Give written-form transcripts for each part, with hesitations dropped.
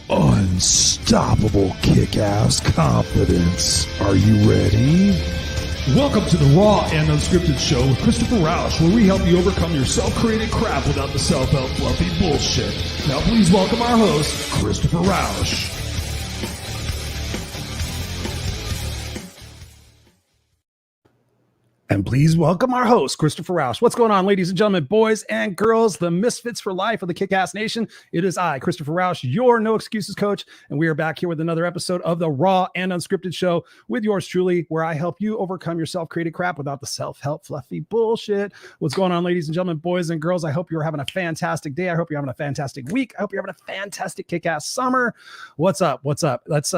Unstoppable kick-ass confidence. Are you ready? Welcome to the Raw and Unscripted show with Christopher Rausch, where we help you overcome your self-created crap without the self-help fluffy bullshit. Now please welcome our host, Christopher Rausch. And please welcome our host, Christopher Rausch. What's going on, ladies and gentlemen, boys and girls, the misfits for life of the Kickass Nation? It is I, Christopher Rausch, your No Excuses coach, and we are back here with another episode of the Raw and Unscripted show with yours truly, where I help you overcome your self-created crap without the self-help fluffy bullshit. What's going on, ladies and gentlemen, boys and girls? I hope you're having a fantastic day. I hope you're having a fantastic week. I hope you're having a fantastic Kickass summer. What's up? What's up? Let's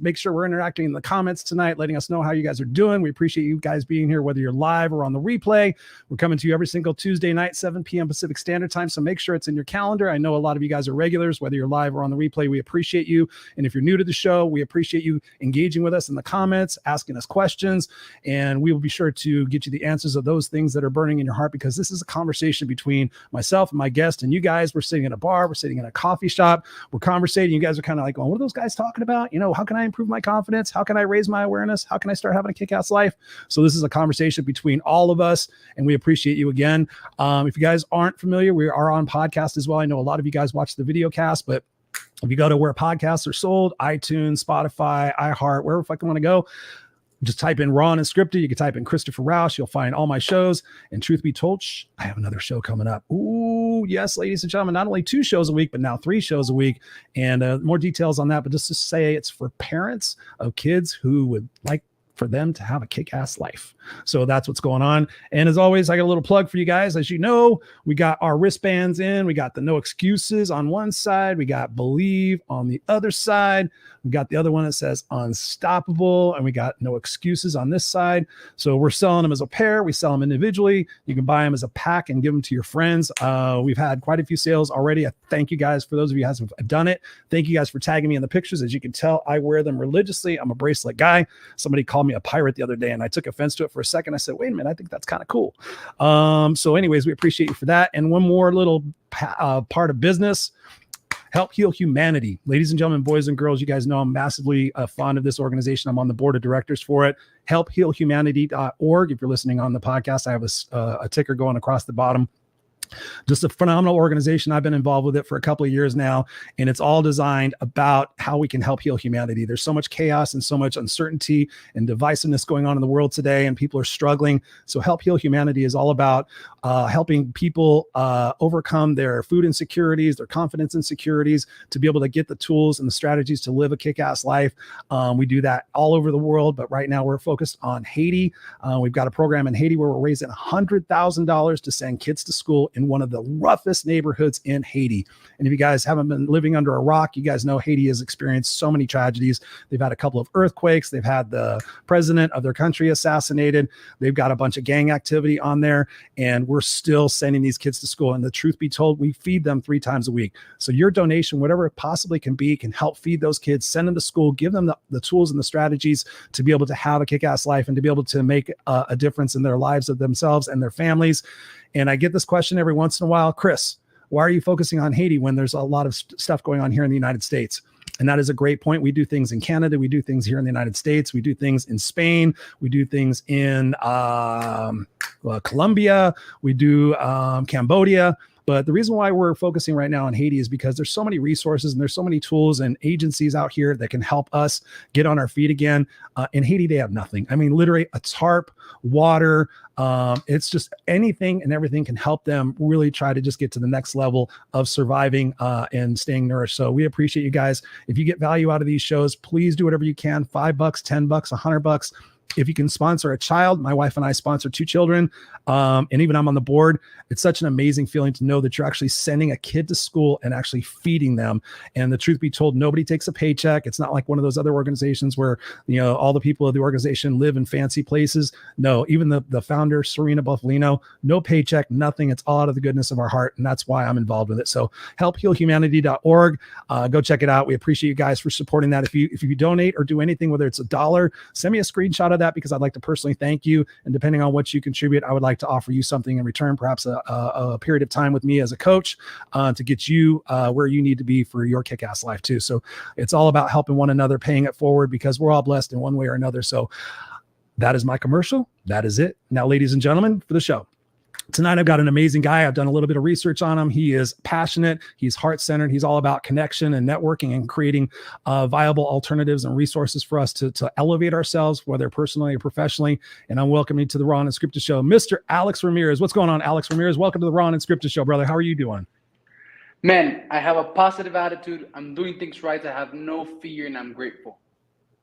make sure we're interacting in the comments tonight, letting us know how you guys are doing. We appreciate you guys being here, whether you're live or on the replay. We're coming to you every single Tuesday night, 7 p.m. Pacific Standard Time. So make sure it's in your calendar. I know a lot of you guys are regulars, whether you're live or on the replay. We appreciate you. And if you're new to the show, we appreciate you engaging with us in the comments, asking us questions, and we will be sure to get you the answers of those things that are burning in your heart, because this is a conversation between myself and my guest and you guys. We're sitting in a bar, we're sitting in a coffee shop, we're conversating. You guys are kind of like, oh, what are those guys talking about? You know, how can I improve my confidence? How can I raise my awareness? How can I start having a kick-ass life? So this is a conversation between all of us, and we appreciate you again. If you guys aren't familiar, we are on podcast as well. I know a lot of you guys watch the video cast, but if you go to where podcasts are sold, iTunes, Spotify, iHeart, wherever the fuck you want to go, just type in Raw and Unscripted. You can type in Christopher Rausch. You'll find all my shows. And truth be told, I have another show coming up. Ooh, yes, ladies and gentlemen, not only 2 shows a week, but now 3 shows a week. And more details on that. But just to say, it's for parents of kids who would like for them to have a kick-ass life. So that's what's going on. And as always, I got a little plug for you guys. As you know, we got our wristbands in. We got the No Excuses on one side. We got Believe on the other side. We got the other one that says Unstoppable, and we got No Excuses on this side. So we're selling them as a pair. We sell them individually. You can buy them as a pack and give them to your friends. We've had quite a few sales already. I thank you guys for those of you guys who have done it. Thank you guys for tagging me in the pictures. As you can tell, I wear them religiously. I'm a bracelet guy. Somebody called me a pirate the other day, and I took offense to it for a second. I said, wait a minute, I think that's kind of cool. So anyways, we appreciate you for that. And one more little part of business: Help Heal Humanity. Ladies and gentlemen, boys and girls, you guys know I'm massively fond of this organization. I'm on the board of directors for it. HelpHealHumanity.org. If you're listening on the podcast, I have a ticker going across the bottom. Just a phenomenal organization. I've been involved with it for a couple of years now, and it's all designed about how we can help heal humanity. There's so much chaos and so much uncertainty and divisiveness going on in the world today, and people are struggling. So Help Heal Humanity is all about helping people overcome their food insecurities, their confidence insecurities, to be able to get the tools and the strategies to live a kick-ass life. We do that all over the world, but right now we're focused on Haiti. We've got a program in Haiti where we're raising $100,000 to send kids to school in one of the roughest neighborhoods in Haiti. And if you guys haven't been living under a rock, you guys know Haiti has experienced so many tragedies. They've had a couple of earthquakes. They've had the president of their country assassinated. They've got a bunch of gang activity on there, and we're still sending these kids to school. And the truth be told, we feed them 3 times a week. So your donation, whatever it possibly can be, can help feed those kids, send them to school, give them the tools and the strategies to be able to have a kick-ass life and to be able to make a difference in their lives of themselves and their families. And I get this question every once in a while: Chris, why are you focusing on Haiti when there's a lot of stuff going on here in the United States? And that is a great point. We do things in Canada. We do things here in the United States. We do things in Spain. We do things in Colombia. We do Cambodia. But the reason why we're focusing right now on Haiti is because there's so many resources and there's so many tools and agencies out here that can help us get on our feet again. In Haiti, they have nothing. I mean, literally a tarp, water. It's just anything and everything can help them really try to just get to the next level of surviving and staying nourished. So we appreciate you guys. If you get value out of these shows, please do whatever you can. $5, $10, $100. If you can sponsor a child, my wife and I sponsor 2 children, and even I'm on the board. It's such an amazing feeling to know that you're actually sending a kid to school and actually feeding them. And the truth be told, nobody takes a paycheck. It's not like one of those other organizations where, you know, all the people of the organization live in fancy places. No, even the founder, Serena Buffalino, no paycheck, nothing. It's all out of the goodness of our heart. And that's why I'm involved with it. So helphealhumanity.org. Go check it out. We appreciate you guys for supporting that. If you donate or do anything, whether it's $1, send me a screenshot of that because I'd like to personally thank you. And depending on what you contribute, I would like to offer you something in return, perhaps a period of time with me as a coach to get you where you need to be for your kick-ass life too. So it's all about helping one another, paying it forward, because we're all blessed in one way or another. So that is my commercial. That is it. Now, ladies and gentlemen, for the show. Tonight, I've got an amazing guy. I've done a little bit of research on him. He is passionate. He's heart-centered. He's all about connection and networking and creating viable alternatives and resources for us to elevate ourselves, whether personally or professionally. And I'm welcoming to the Raw and Unscripted show, Mr. Alex Ramirez. What's going on, Alex Ramirez? Welcome to the Raw and Unscripted show, brother. How are you doing? Man, I have a positive attitude. I'm doing things right. I have no fear, and I'm grateful.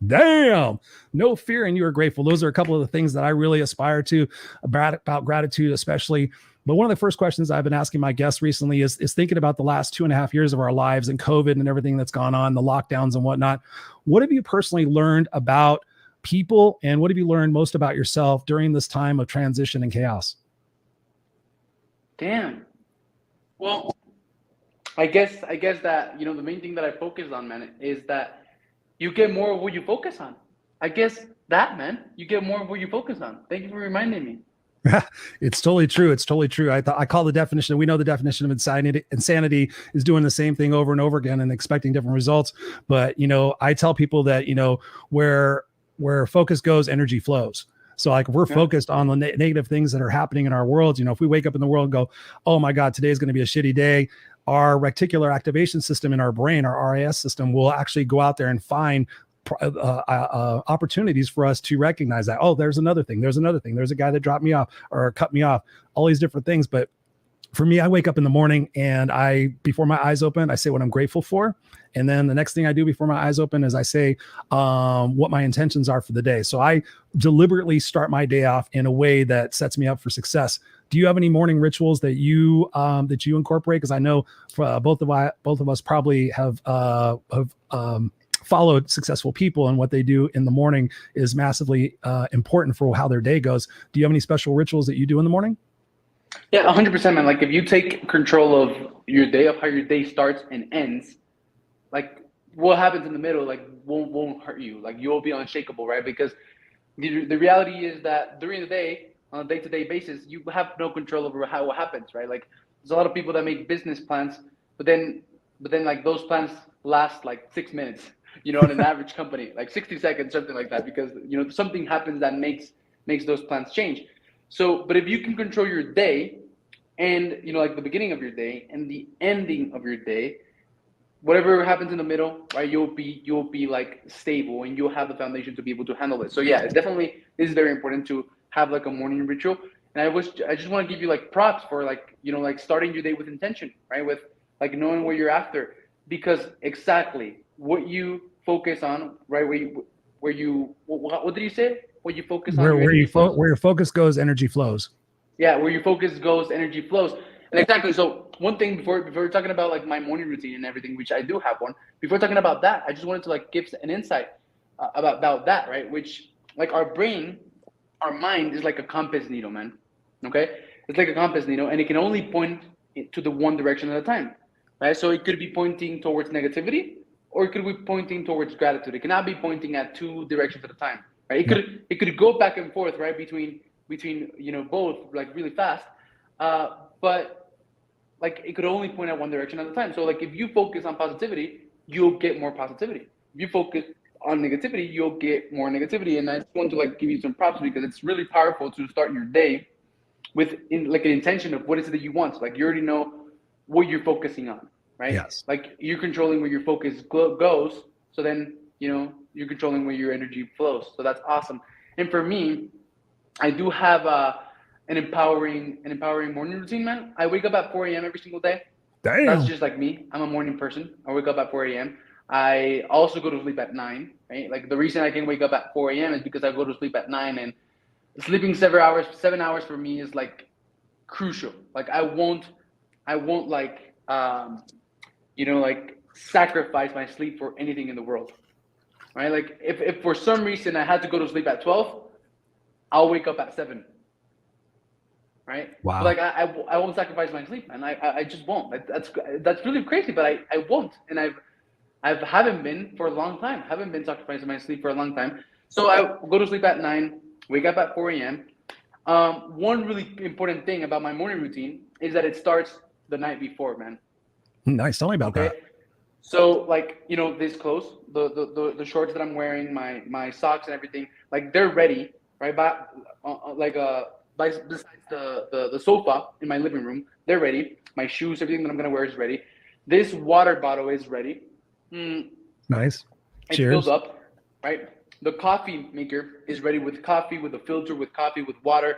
Damn, no fear and you are grateful. Those are a couple of the things that I really aspire to about gratitude, especially. But one of the first questions I've been asking my guests recently is thinking about the last 2.5 years of our lives and COVID and everything that's gone on, the lockdowns and whatnot. What have you personally learned about people, and what have you learned most about yourself during this time of transition and chaos? Damn. Well, I guess that, the main thing that I focus on, man, is that you get more of what you focus on. I guess that, man, you get more of what you focus on. Thank you for reminding me. It's totally true. It's totally true. I call the definition. We know the definition of insanity is doing the same thing over and over again and expecting different results. But, I tell people that, where focus goes, energy flows. So like if we're focused on the negative things that are happening in our world, if we wake up in the world and go, oh my God, today is going to be a shitty day, our reticular activation system in our brain, our RAS system, will actually go out there and find opportunities for us to recognize that, oh, there's another thing. There's a guy that dropped me off or cut me off, all these different things. But for me, I wake up in the morning and before my eyes open, I say what I'm grateful for. And then the next thing I do before my eyes open is I say what my intentions are for the day. So I deliberately start my day off in a way that sets me up for success. Do you have any morning rituals that you incorporate? Because I know both of us probably have followed successful people, and what they do in the morning is massively important for how their day goes. Do you have any special rituals that you do in the morning? Yeah, 100%, man. Like if you take control of your day, of how your day starts and ends, like what happens in the middle, like won't hurt you. Like you'll be unshakable, right? Because the reality is that during the day, on a day-to-day basis, you have no control over how it happens, right? Like there's a lot of people that make business plans, but then like those plans last like 6 minutes, in an average company, like 60 seconds, something like that, because something happens that makes those plans change. So, but if you can control your day and, like the beginning of your day and the ending of your day, whatever happens in the middle, right, you'll be like stable and you'll have the foundation to be able to handle it. So yeah, it definitely is very important to have like a morning ritual. And I just want to give you like props for like, like starting your day with intention, right? With like knowing what you're after, because exactly what you focus on, right? What did you say? What you focus on? Where your focus goes, energy flows. Yeah, where your focus goes, energy flows. And exactly. So one thing before we're talking about like my morning routine and everything, which I do have one. Before talking about that, I just wanted to like give an insight about that, right? Which like our brain, our mind is like a compass needle, man. Okay, it's like a compass needle, and it can only point to the one direction at a time, right? So it could be pointing towards negativity, or it could be pointing towards gratitude. It cannot be pointing at two directions at a time. Right? It could go back and forth, right, between both like really fast, but like it could only point at one direction at a time. So like if you focus on positivity, you'll get more positivity. If you focus on negativity, you'll get more negativity. And I just want to like give you some props because it's really powerful to start your day with like an intention of what is it that you want. So, like you already know what you're focusing on, right? Yes. Like you're controlling where your focus goes. So then you're controlling where your energy flows. So that's awesome. And for me, I do have an empowering morning routine, man. I wake up at 4 a.m. every single day. Damn. That's just like me. I'm a morning person. I wake up at 4 a.m. I also go to sleep at 9, right? Like the reason I can wake up at 4 a.m. is because I go to sleep at 9, and sleeping 7 hours for me is like crucial. Like I won't like, like sacrifice my sleep for anything in the world. Right? Like if for some reason I had to go to sleep at 12, I'll wake up at 7. Right? Wow. But like I won't sacrifice my sleep, and I just won't. That's really crazy, but I won't. And I haven't been for a long time. Haven't been sacrificing my sleep for a long time. So I go to sleep at 9, wake up at 4 a.m. One really important thing about my morning routine is that it starts the night before, man. Nice. Tell me about that. So like, this clothes, the shorts that I'm wearing, my socks and everything, like they're ready, right? Besides the sofa in my living room, they're ready. My shoes, everything that I'm gonna wear is ready. This water bottle is ready. Nice. It Cheers. fills up, right? The coffee maker is ready with coffee, with a filter, with coffee, with water.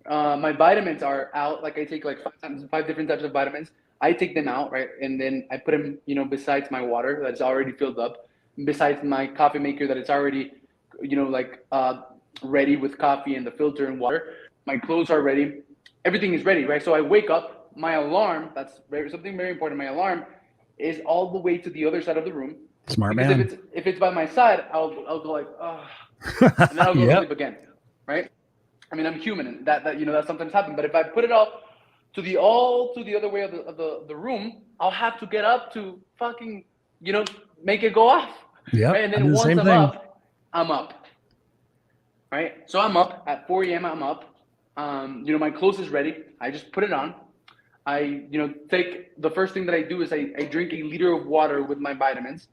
My vitamins are out. Like I take like 5 different types of vitamins. I take them out, right? And then I put them, besides my water that's already filled up, besides my coffee maker that it's already, ready with coffee and the filter and water. My clothes are ready. Everything is ready, right? So I wake up, my alarm, that's something very important. My alarm is all the way to the other side of the room. Smart because man. if it's by my side, I'll go like, oh, and then I'll go to sleep again, right? I mean, I'm human, and that sometimes happens. But if I put it all to the other way of the room, I'll have to get up to fucking make it go off. Yeah. Right? And then once I'm up. Right? So I'm up at 4 a.m. I'm up. My clothes is ready. I just put it on. I take the first thing that I do is I drink a liter of water with my vitamins.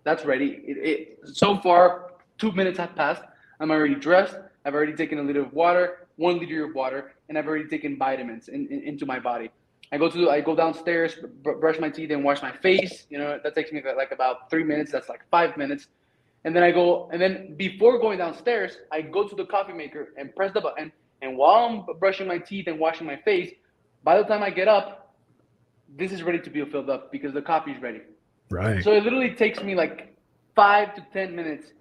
That's ready. So far 2 minutes have passed. I'm already dressed. I've already taken a liter of water, 1 liter of water, and I've already taken vitamins into my body. I go downstairs, brush my teeth, and wash my face. That takes me like about 3 minutes. That's like 5 minutes. And then before going downstairs, I go to the coffee maker and press the button. And while I'm brushing my teeth and washing my face, by the time I get up, this is ready to be filled up because the coffee is ready. Right. So it literally takes me like 5 to 10 minutes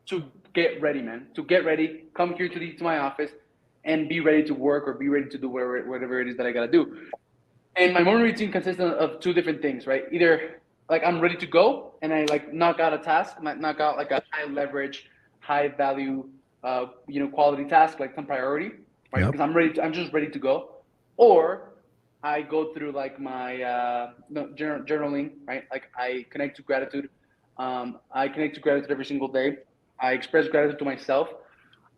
to get ready, man. To get ready, come here to my office, and be ready to work or be ready to do whatever it is that I gotta do. And my morning routine consists of 2 different things, right? Either like I'm ready to go and I like knock out a task, knock out like a high leverage, high value, quality task, like some priority, right? Yep. Because I'm just ready to go. Or I go through like my journaling, right? Like I connect to gratitude. I connect to gratitude every single day. I express gratitude to myself,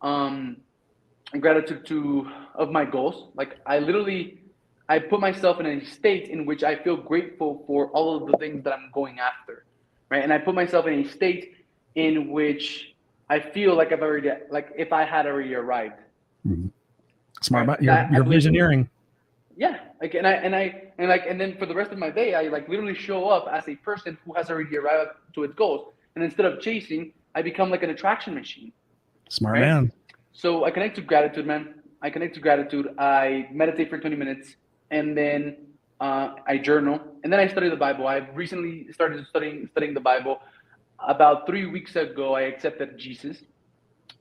and gratitude of my goals. Like I put myself in a state in which I feel grateful for all of the things that I'm going after, right? And I put myself in a state in which I feel like if I had already arrived. Mm-hmm. Smart, right? You're visioneering. Yeah, like and then for the rest of my day, I like literally show up as a person who has already arrived to its goals, and instead of chasing, I become like an attraction machine. Smart right? man. So I connect to gratitude, man. I meditate for 20 minutes, and then I journal, and then I study the Bible. I've recently started studying the Bible. About 3 weeks ago, I accepted Jesus.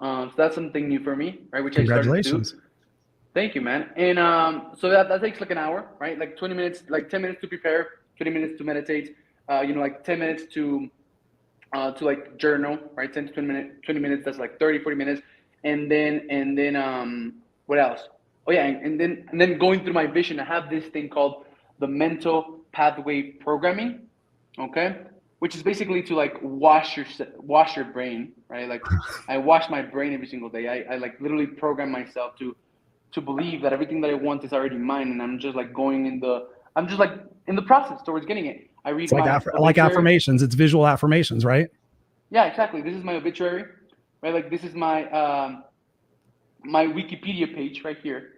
So that's something new for me, right? Which Congratulations. I started to do. Thank you, man. And so that takes like an hour, right? Like 20 minutes, like 10 minutes to prepare, 20 minutes to meditate, like 10 minutes to like journal, right? 10 to 20 minutes, that's like 30, 40 minutes. And then what else? Oh yeah, and then going through my vision, I have this thing called the mental pathway programming, okay? Which is basically to like wash your brain, right? Like I wash my brain every single day. I like literally program myself to believe that everything that I want is already mine, and I'm just like in the process towards getting it. I read like affirmations. It's visual affirmations, right? Yeah, exactly. This is my obituary, right? Like this is my my Wikipedia page right here.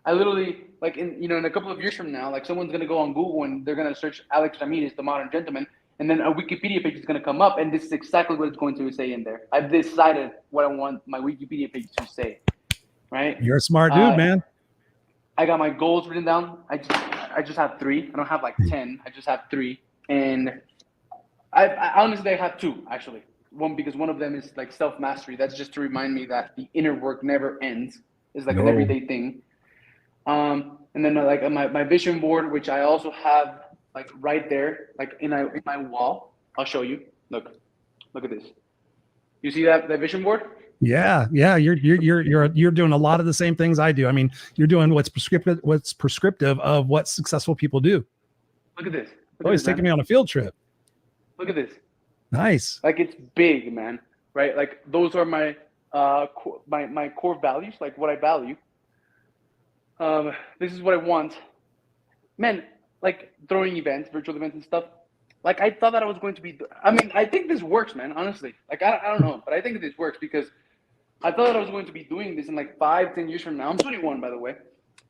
I literally like in a couple of years from now, like someone's gonna go on Google and they're gonna search Alex Ramirez, the modern gentleman, and then a Wikipedia page is gonna come up, and this is exactly what it's going to say in there. I've decided what I want my Wikipedia page to say. Right? You're a smart dude, man. I got my goals written down. I just have 3. I don't have like 10. I just have 3. And I honestly have 2 actually. One because one of them is like self-mastery. That's just to remind me that the inner work never ends. It's like an everyday thing. And then like my vision board, which I also have like right there, like in my wall. I'll show you. Look at this. You see that vision board? Yeah. You're doing a lot of the same things I do. I mean, you're doing what's prescriptive of what successful people do. Look at this. He's taking me on a field trip. Look at this. Nice. Like it's big, man. right? Like those are my my core values, like what I value. This is what I want. Man, like throwing events, virtual events and stuff. Like I thought that I was going to be. I mean, I think this works, man. Honestly, like I don't know, but I think this works because I thought that I was going to be doing this in like 5-10 years from now. I'm 21, by the way,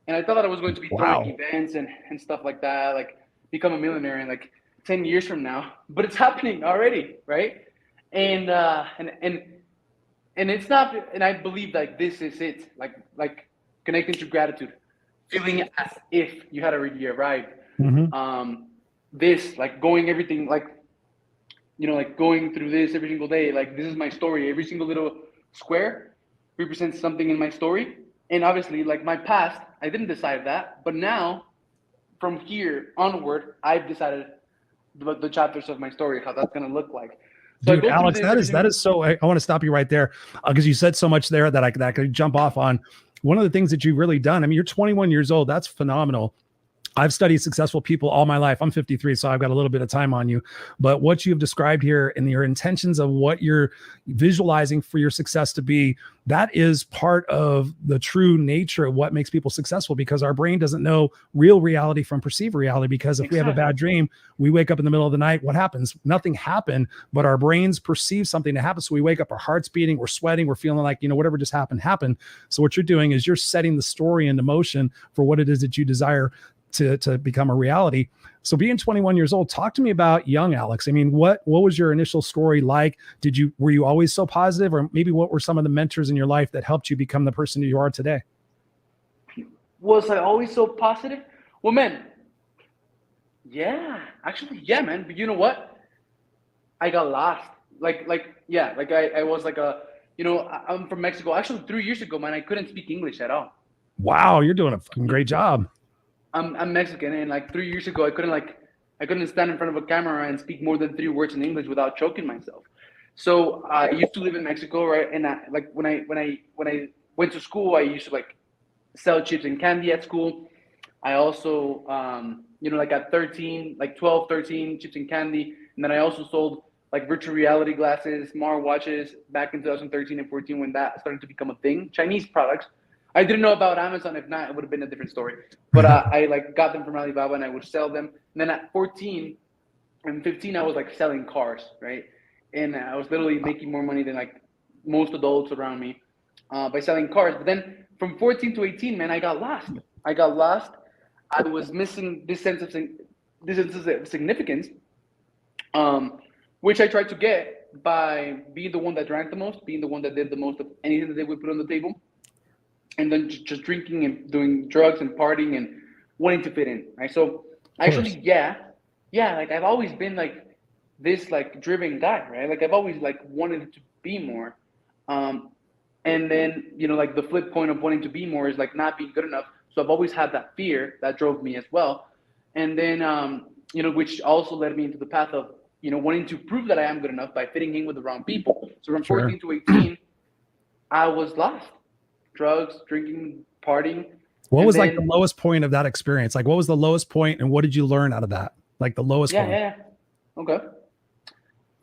and I thought that I was going to be throwing events and stuff like that, like become a millionaire in like 10 years from now. But it's happening already, right? And it's not. And I believe like this is it. Like connecting to gratitude, feeling as if you had already arrived. This like going everything like, you know, like going through this every single day. Like this is my story. Every single little square represents something in my story. And obviously, like my past, I didn't decide that. But now, from here onward, I've decided the chapters of my story, how that's gonna look like. So dude, Alex, that is so. I want to stop you right there because you said so much there that I could jump off on. One of the things that you've really done. I mean, you're 21 years old. That's phenomenal. I've studied successful people all my life. I'm 53, so I've got a little bit of time on you. But what you've described here and your intentions of what you're visualizing for your success to be, that is part of the true nature of what makes people successful, because our brain doesn't know real reality from perceived reality. Because if we have a bad dream, we wake up in the middle of the night, what happens? Nothing happened, but our brains perceive something to happen. So we wake up, our heart's beating, we're sweating, we're feeling like, you know, whatever just happened. So what you're doing is you're setting the story into motion for what it is that you desire to become a reality. So being 21 years old, talk to me about young Alex. I mean, what was your initial story like? Were you always so positive, or maybe what were some of the mentors in your life that helped you become the person you are today? Was I always so positive? Well, man, yeah, actually, yeah, man. But you know what? I got lost. I was like I'm from Mexico. Actually, 3 years ago, man, I couldn't speak English at all. Wow, you're doing a fucking great job. I'm Mexican, and like 3 years ago, I couldn't stand in front of a camera and speak more than 3 words in English without choking myself. So I used to live in Mexico, right? And when I went to school, I used to like sell chips and candy at school. I also, like at 13, like 12, 13 chips and candy, and then I also sold like virtual reality glasses, smart watches back in 2013 and 14 when that started to become a thing. Chinese products. I didn't know about Amazon. If not, it would have been a different story. But I like got them from Alibaba and I would sell them. And then at 14 and 15, I was like selling cars, right? And I was literally making more money than like most adults around me by selling cars. But then from 14 to 18, man, I got lost. I was missing this sense of significance, which I tried to get by being the one that drank the most, being the one that did the most of anything that they would put on the table. And then just drinking and doing drugs and partying and wanting to fit in, right? So actually, yeah, like I've always been like this like driven guy, right? Like I've always like wanted to be more. And then, like the flip point of wanting to be more is like not being good enough. So I've always had that fear that drove me as well. And then, which also led me into the path of, wanting to prove that I am good enough by fitting in with the wrong people. So from 14 to 18, I was lost. Drugs, drinking, partying. What was like the lowest point of that experience? Like what was the lowest point and what did you learn out of that? Like the lowest point. Yeah. Okay.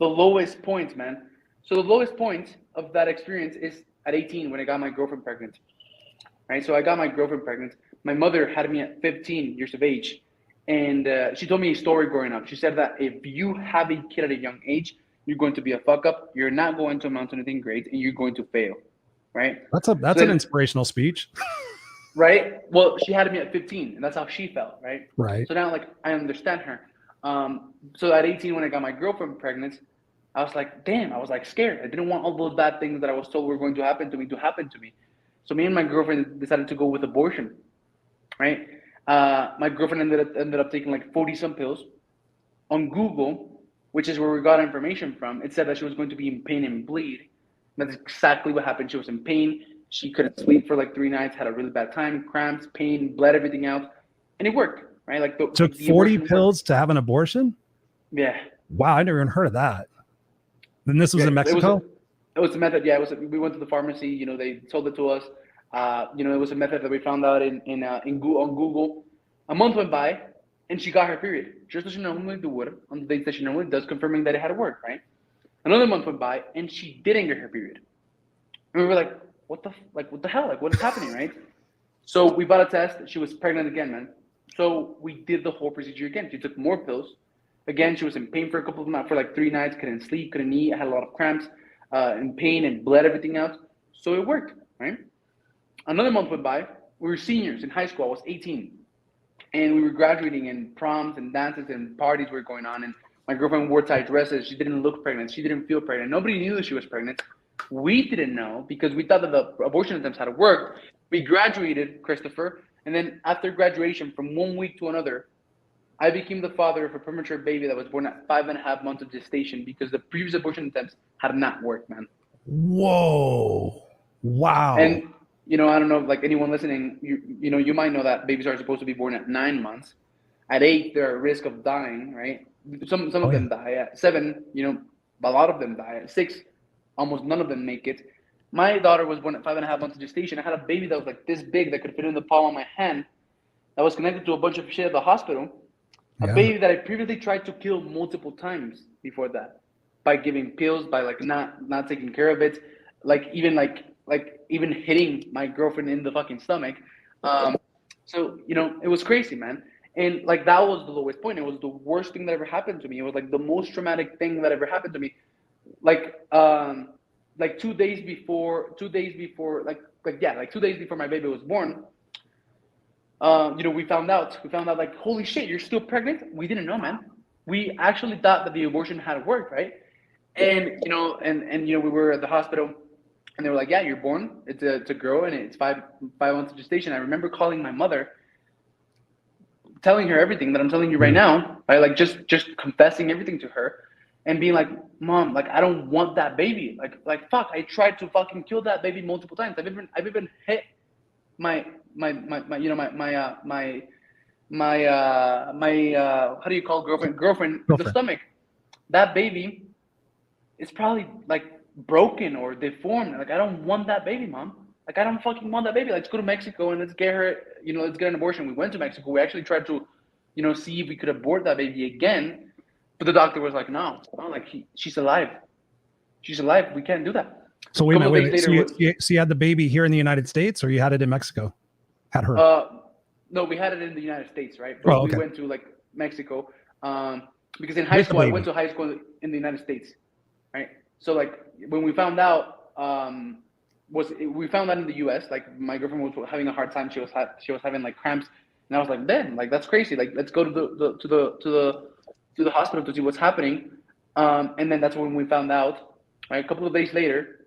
The lowest point, man. So the lowest point of that experience is at 18 when I got my girlfriend pregnant. Right? So I got my girlfriend pregnant. My mother had me at 15 years of age. And she told me a story growing up. She said that if you have a kid at a young age, you're going to be a fuck up. You're not going to amount to anything great and you're going to fail. Right. That's an inspirational speech. Right. Well, she had me at 15 and that's how she felt. Right. Right. So now like I understand her. So at 18, when I got my girlfriend pregnant, I was like, damn, I was like scared. I didn't want all those bad things that I was told were going to happen to me. So me and my girlfriend decided to go with abortion. Right. My girlfriend ended up taking like 40 some pills. On Google, which is where we got information from, it said that she was going to be in pain and bleed. That's exactly what happened. She was in pain. She couldn't sleep for like 3 nights, had a really bad time, cramps, pain, bled everything out. And it worked, right? Like took 40 pills to have an abortion? Yeah. Wow, I never even heard of that. Then this was in Mexico? It was a method, yeah. We went to the pharmacy, they told it to us. It was a method that we found out on Google. A month went by and she got her period. Just as she normally would on the dates that she normally does, confirming that it had worked, right? Another month went by, and she didn't get her period. And we were like, what the hell? Like, what is happening, right? So we bought a test. She was pregnant again, man. So we did the whole procedure again. She took more pills. Again, she was in pain for a couple of nights, for like 3 nights, couldn't sleep, couldn't eat, had a lot of cramps, and pain, and bled everything out. So it worked, right? Another month went by. We were seniors in high school. I was 18. And we were graduating, and proms and dances and parties were going on. And my girlfriend wore tight dresses. She didn't look pregnant. She didn't feel pregnant. Nobody knew that she was pregnant. We didn't know because we thought that the abortion attempts had worked. We graduated, Christopher. And then after graduation, from 1 week to another, I became the father of a premature baby that was born at 5.5 months of gestation because the previous abortion attempts had not worked, man. Whoa. Wow. And, I don't know, like anyone listening, you might know that babies are supposed to be born at 9 months. At 8, they're at risk of dying, right? Some of them die. At 7, a lot of them die. At 6, almost none of them make it. My daughter was born at 5.5 months of gestation. I had a baby that was like this big that could fit in the palm of my hand that was connected to a bunch of shit at the hospital. A baby that I previously tried to kill multiple times before that by giving pills, by like not taking care of it, like even hitting my girlfriend in the fucking stomach. So it was crazy, man. And like that was the lowest point. It was the worst thing that ever happened to me. It was like the most traumatic thing that ever happened to me. Like 2 days before, 2 days before my baby was born. We found out like, holy shit, you're still pregnant? We didn't know, man. We actually thought that the abortion had worked, right? And, we were at the hospital and they were like, yeah, you're born. It's a girl and it's 5 months of gestation. I remember calling my mother, telling her everything that I'm telling you right now, right? Like just confessing everything to her and being like, Mom, like, I don't want that baby. Like, fuck, I tried to fucking kill that baby multiple times. I've even hit my how do you call girlfriend in the stomach. That baby is probably like broken or deformed. Like, I don't want that baby, Mom. Like, I don't fucking want that baby. Let's go to Mexico and let's get her, let's get an abortion. We went to Mexico. We actually tried to, see if we could abort that baby again. But the doctor was like, no, like she's alive. She's alive. We can't do that. So wait a minute. So you had the baby here in the United States, or you had it in Mexico? Had her? No, we had it in the United States, right? But we went to like Mexico because in high school I went to high school in the United States, right? So like when we found out, we found out in the U.S. Like my girlfriend was having a hard time. She was having like cramps, and I was like, man, like that's crazy. Like let's go to the hospital to see what's happening. And then that's when we found out. Right, a couple of days later,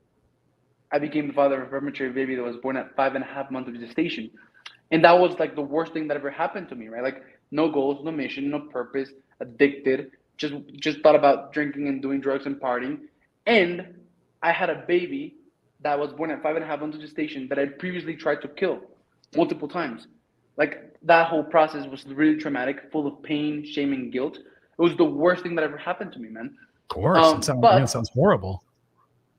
I became the father of a premature baby that was born at 5.5 months of gestation. And that was like the worst thing that ever happened to me, right? Like no goals, no mission, no purpose, addicted, just thought about drinking and doing drugs and partying. And I had a baby that was born at 5.5 months of gestation that I previously tried to kill multiple times. Like that whole process was really traumatic, full of pain, shame, and guilt. It was the worst thing that ever happened to me, man. Of course, it sounds horrible.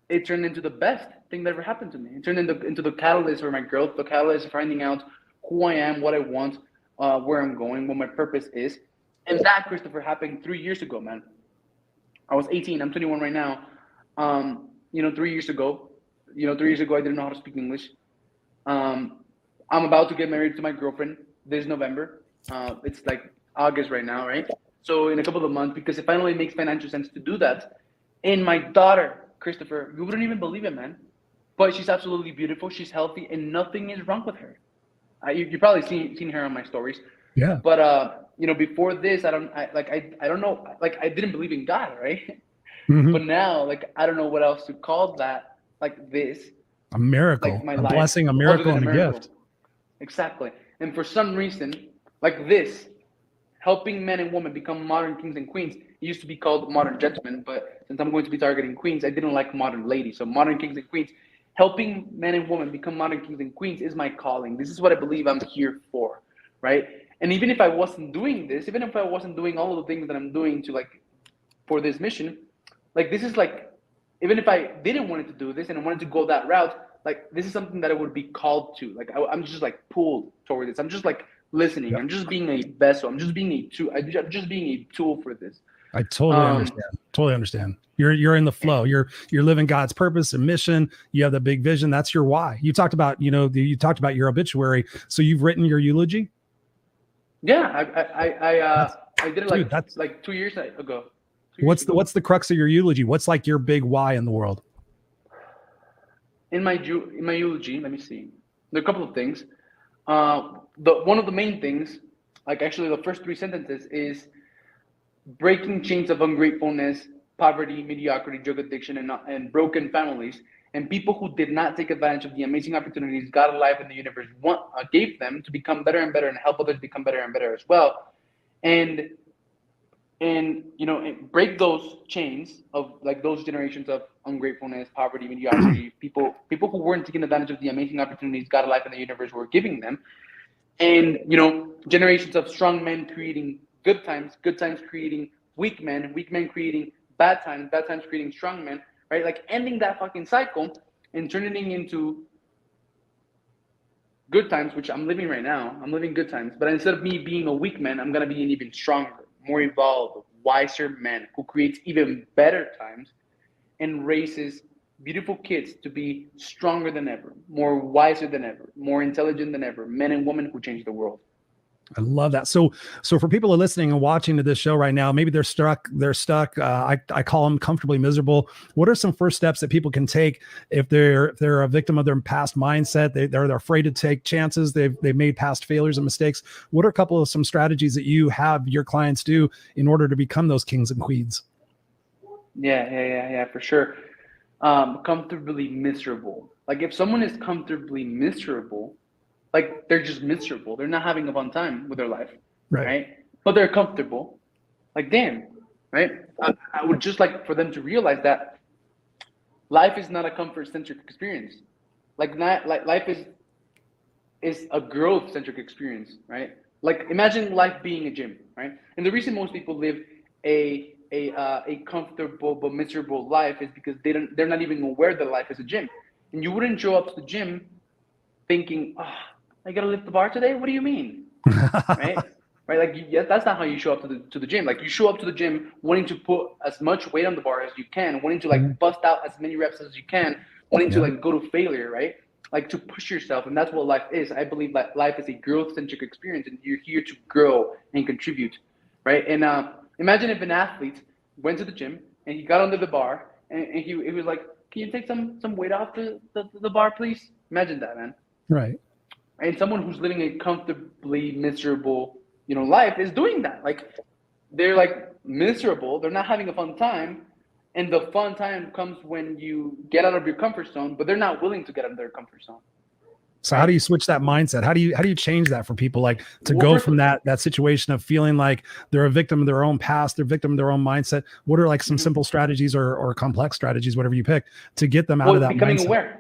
It turned into the best thing that ever happened to me. It turned into the catalyst for my growth, the catalyst for finding out who I am, what I want, where I'm going, what my purpose is. And that, Christopher, happened 3 years ago, man. I was 18. I'm 21 right now. 3 years ago, I didn't know how to speak English. I'm about to get married to my girlfriend this November. It's like August right now, right? So in a couple of months, because it finally makes financial sense to do that. And my daughter, Christopher, you wouldn't even believe it, man. But she's absolutely beautiful. She's healthy, and nothing is wrong with her. You've probably seen her on my stories. Yeah. But before this, I don't know. Like I didn't believe in God, right? Mm-hmm. But now, like I don't know what else to call that. Like this, a miracle, like a blessing, a miracle, and a gift. Exactly. And for some reason, like this, helping men and women become modern kings and queens. It used to be called modern gentlemen, but since I'm going to be targeting queens, I didn't like modern ladies. So modern kings and queens, helping men and women become modern kings and queens is my calling. This is what I believe I'm here for, right? And even if I wasn't doing this, even if I wasn't doing all of the things that I'm doing to like for this mission, like this is like, even if I didn't want to do this and I wanted to go that route, like this is something that I would be called to. Like I'm just like pulled toward this. I'm just like listening. Yeah. I'm just being a vessel. I'm just being a tool. I'm just being a tool for this. I totally understand. Totally understand. You're in the flow. You're living God's purpose and mission. You have the big vision. That's your why. You talked about, you talked about your obituary. So you've written your eulogy? Yeah, I did it Dude, like 2 years ago. What's the crux of your eulogy? What's like your big why in the world? In my eulogy, let me see. There are a couple of things. One of the main things, like actually the first 3 sentences, is breaking chains of ungratefulness, poverty, mediocrity, drug addiction, and broken families, and people who did not take advantage of the amazing opportunities God, life, and the universe gave them to become better and better and help others become better and better as well. And break those chains of like those generations of ungratefulness, poverty, mediocrity, people who weren't taking advantage of the amazing opportunities God, life, and the universe were giving them, and generations of strong men creating good times creating weak men creating bad times creating strong men, right? Like ending that fucking cycle and turning it into good times, which I'm living right now. I'm living good times, but instead of me being a weak man, I'm gonna be an even stronger, more evolved, wiser man who creates even better times and raises beautiful kids to be stronger than ever, more wiser than ever, more intelligent than ever, men and women who change the world. I love that. So for people who are listening and watching to this show right now, maybe they're stuck. I call them comfortably miserable. What are some first steps that people can take if they're a victim of their past mindset? They're afraid to take chances. They've made past failures and mistakes. What are some strategies that you have your clients do in order to become those kings and queens? Yeah, for sure. Comfortably miserable. Like if someone is comfortably miserable, like they're just miserable. They're not having a fun time with their life, right? But they're comfortable. Like damn, right? I would just like for them to realize that life is not a comfort-centric experience. Like life is a growth-centric experience, right? Like imagine life being a gym, right? And the reason most people live a comfortable but miserable life is because they're not even aware that life is a gym. And you wouldn't show up to the gym thinking, I gotta lift the bar today? What do you mean? Right? Like that's not how you show up to the gym. Like you show up to the gym wanting to put as much weight on the bar as you can, wanting to like bust out as many reps as you can, wanting to like go to failure, right? Like to push yourself, and that's what life is. I believe that life is a growth-centric experience, and you're here to grow and contribute, right? And imagine if an athlete went to the gym and he got under the bar and he was like, "Can you take some weight off the bar, please?" Imagine that, man. Right. And someone who's living a comfortably miserable, life is doing that. Like they're like miserable. They're not having a fun time. And the fun time comes when you get out of your comfort zone, but they're not willing to get out of their comfort zone. So how do you switch that mindset? How do you change that for people, like to go from that situation of feeling like they're a victim of their own past, they're a victim of their own mindset? What are like some simple strategies or complex strategies, whatever you pick, to get them out of that becoming mindset? Aware.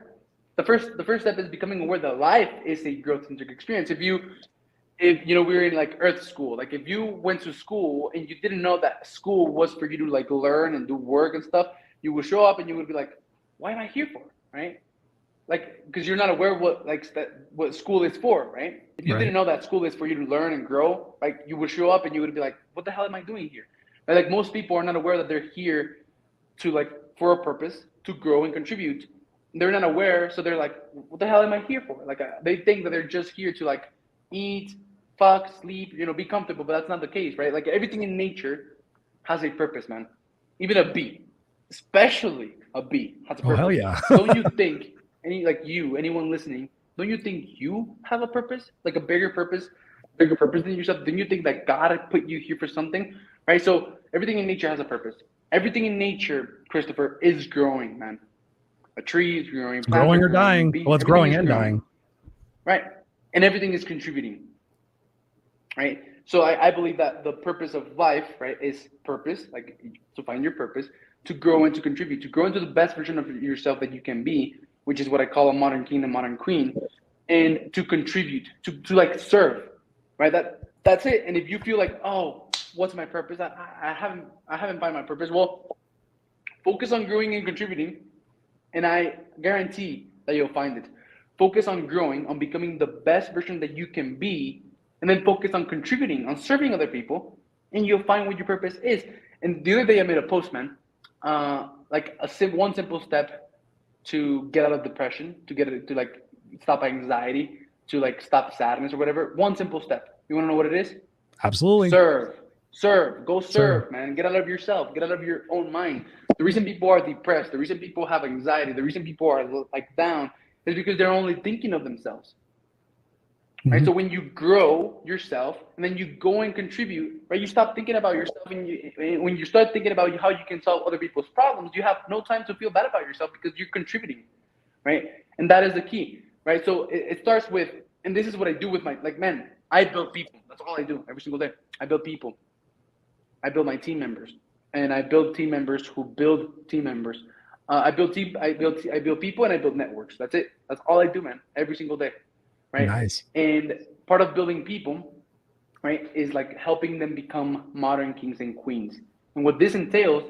The first step is becoming aware that life is a growth-centric experience. If we're in like Earth school, like if you went to school and you didn't know that school was for you to like learn and do work and stuff, you would show up and you would be like, why am I here for? Right? Like, because you're not aware what school is for, right? If you didn't know that school is for you to learn and grow, like you would show up and you would be like, what the hell am I doing here? Right? Like most people are not aware that they're here to like for a purpose, to grow and contribute. They're not aware, so they're like, what the hell am I here for? Like they think that they're just here to like eat, fuck, sleep, be comfortable, but that's not the case, right? Like everything in nature has a purpose, man. Even a bee, especially a bee, has a purpose. Oh, hell yeah. Don't you think anyone listening, don't you think you have a purpose? Like a bigger purpose than yourself? Don't you think that God put you here for something? Right? So everything in nature has a purpose. Everything in nature, Christopher, is growing, man. A tree is growing. It's growing or dying. Well, it's growing and dying. Right. And everything is contributing. Right. So I believe that the purpose of life, right, is purpose, like to find your purpose, to grow and to contribute, to grow into the best version of yourself that you can be, which is what I call a modern king, a modern queen, and to contribute, to like serve. Right. That's it. And if you feel like, oh, what's my purpose? I haven't found my purpose. Well, focus on growing and contributing. And I guarantee that you'll find it. Focus on growing, on becoming the best version that you can be, and then focus on contributing, on serving other people, and you'll find what your purpose is. And the other day I made a post, man, like one simple step to get out of depression, to like stop anxiety, to like stop sadness or whatever. One simple step. You want to know what it is? Absolutely. Go serve, man. Get out of yourself. Get out of your own mind. The reason people are depressed, the reason people have anxiety, the reason people are like down is because they're only thinking of themselves. Right. Mm-hmm. So when you grow yourself and then you go and contribute, right, you stop thinking about yourself, and when you start thinking about how you can solve other people's problems, you have no time to feel bad about yourself because you're contributing, right? And that is the key, right? So it starts with, and this is what I do with man, I build people. That's all I do every single day. I build people. I build my team members, and I build team members who build team members. I build people, and I build networks. That's it. That's all I do, man, every single day. Right. Nice. And part of building people, right, is like helping them become modern kings and queens. And what this entails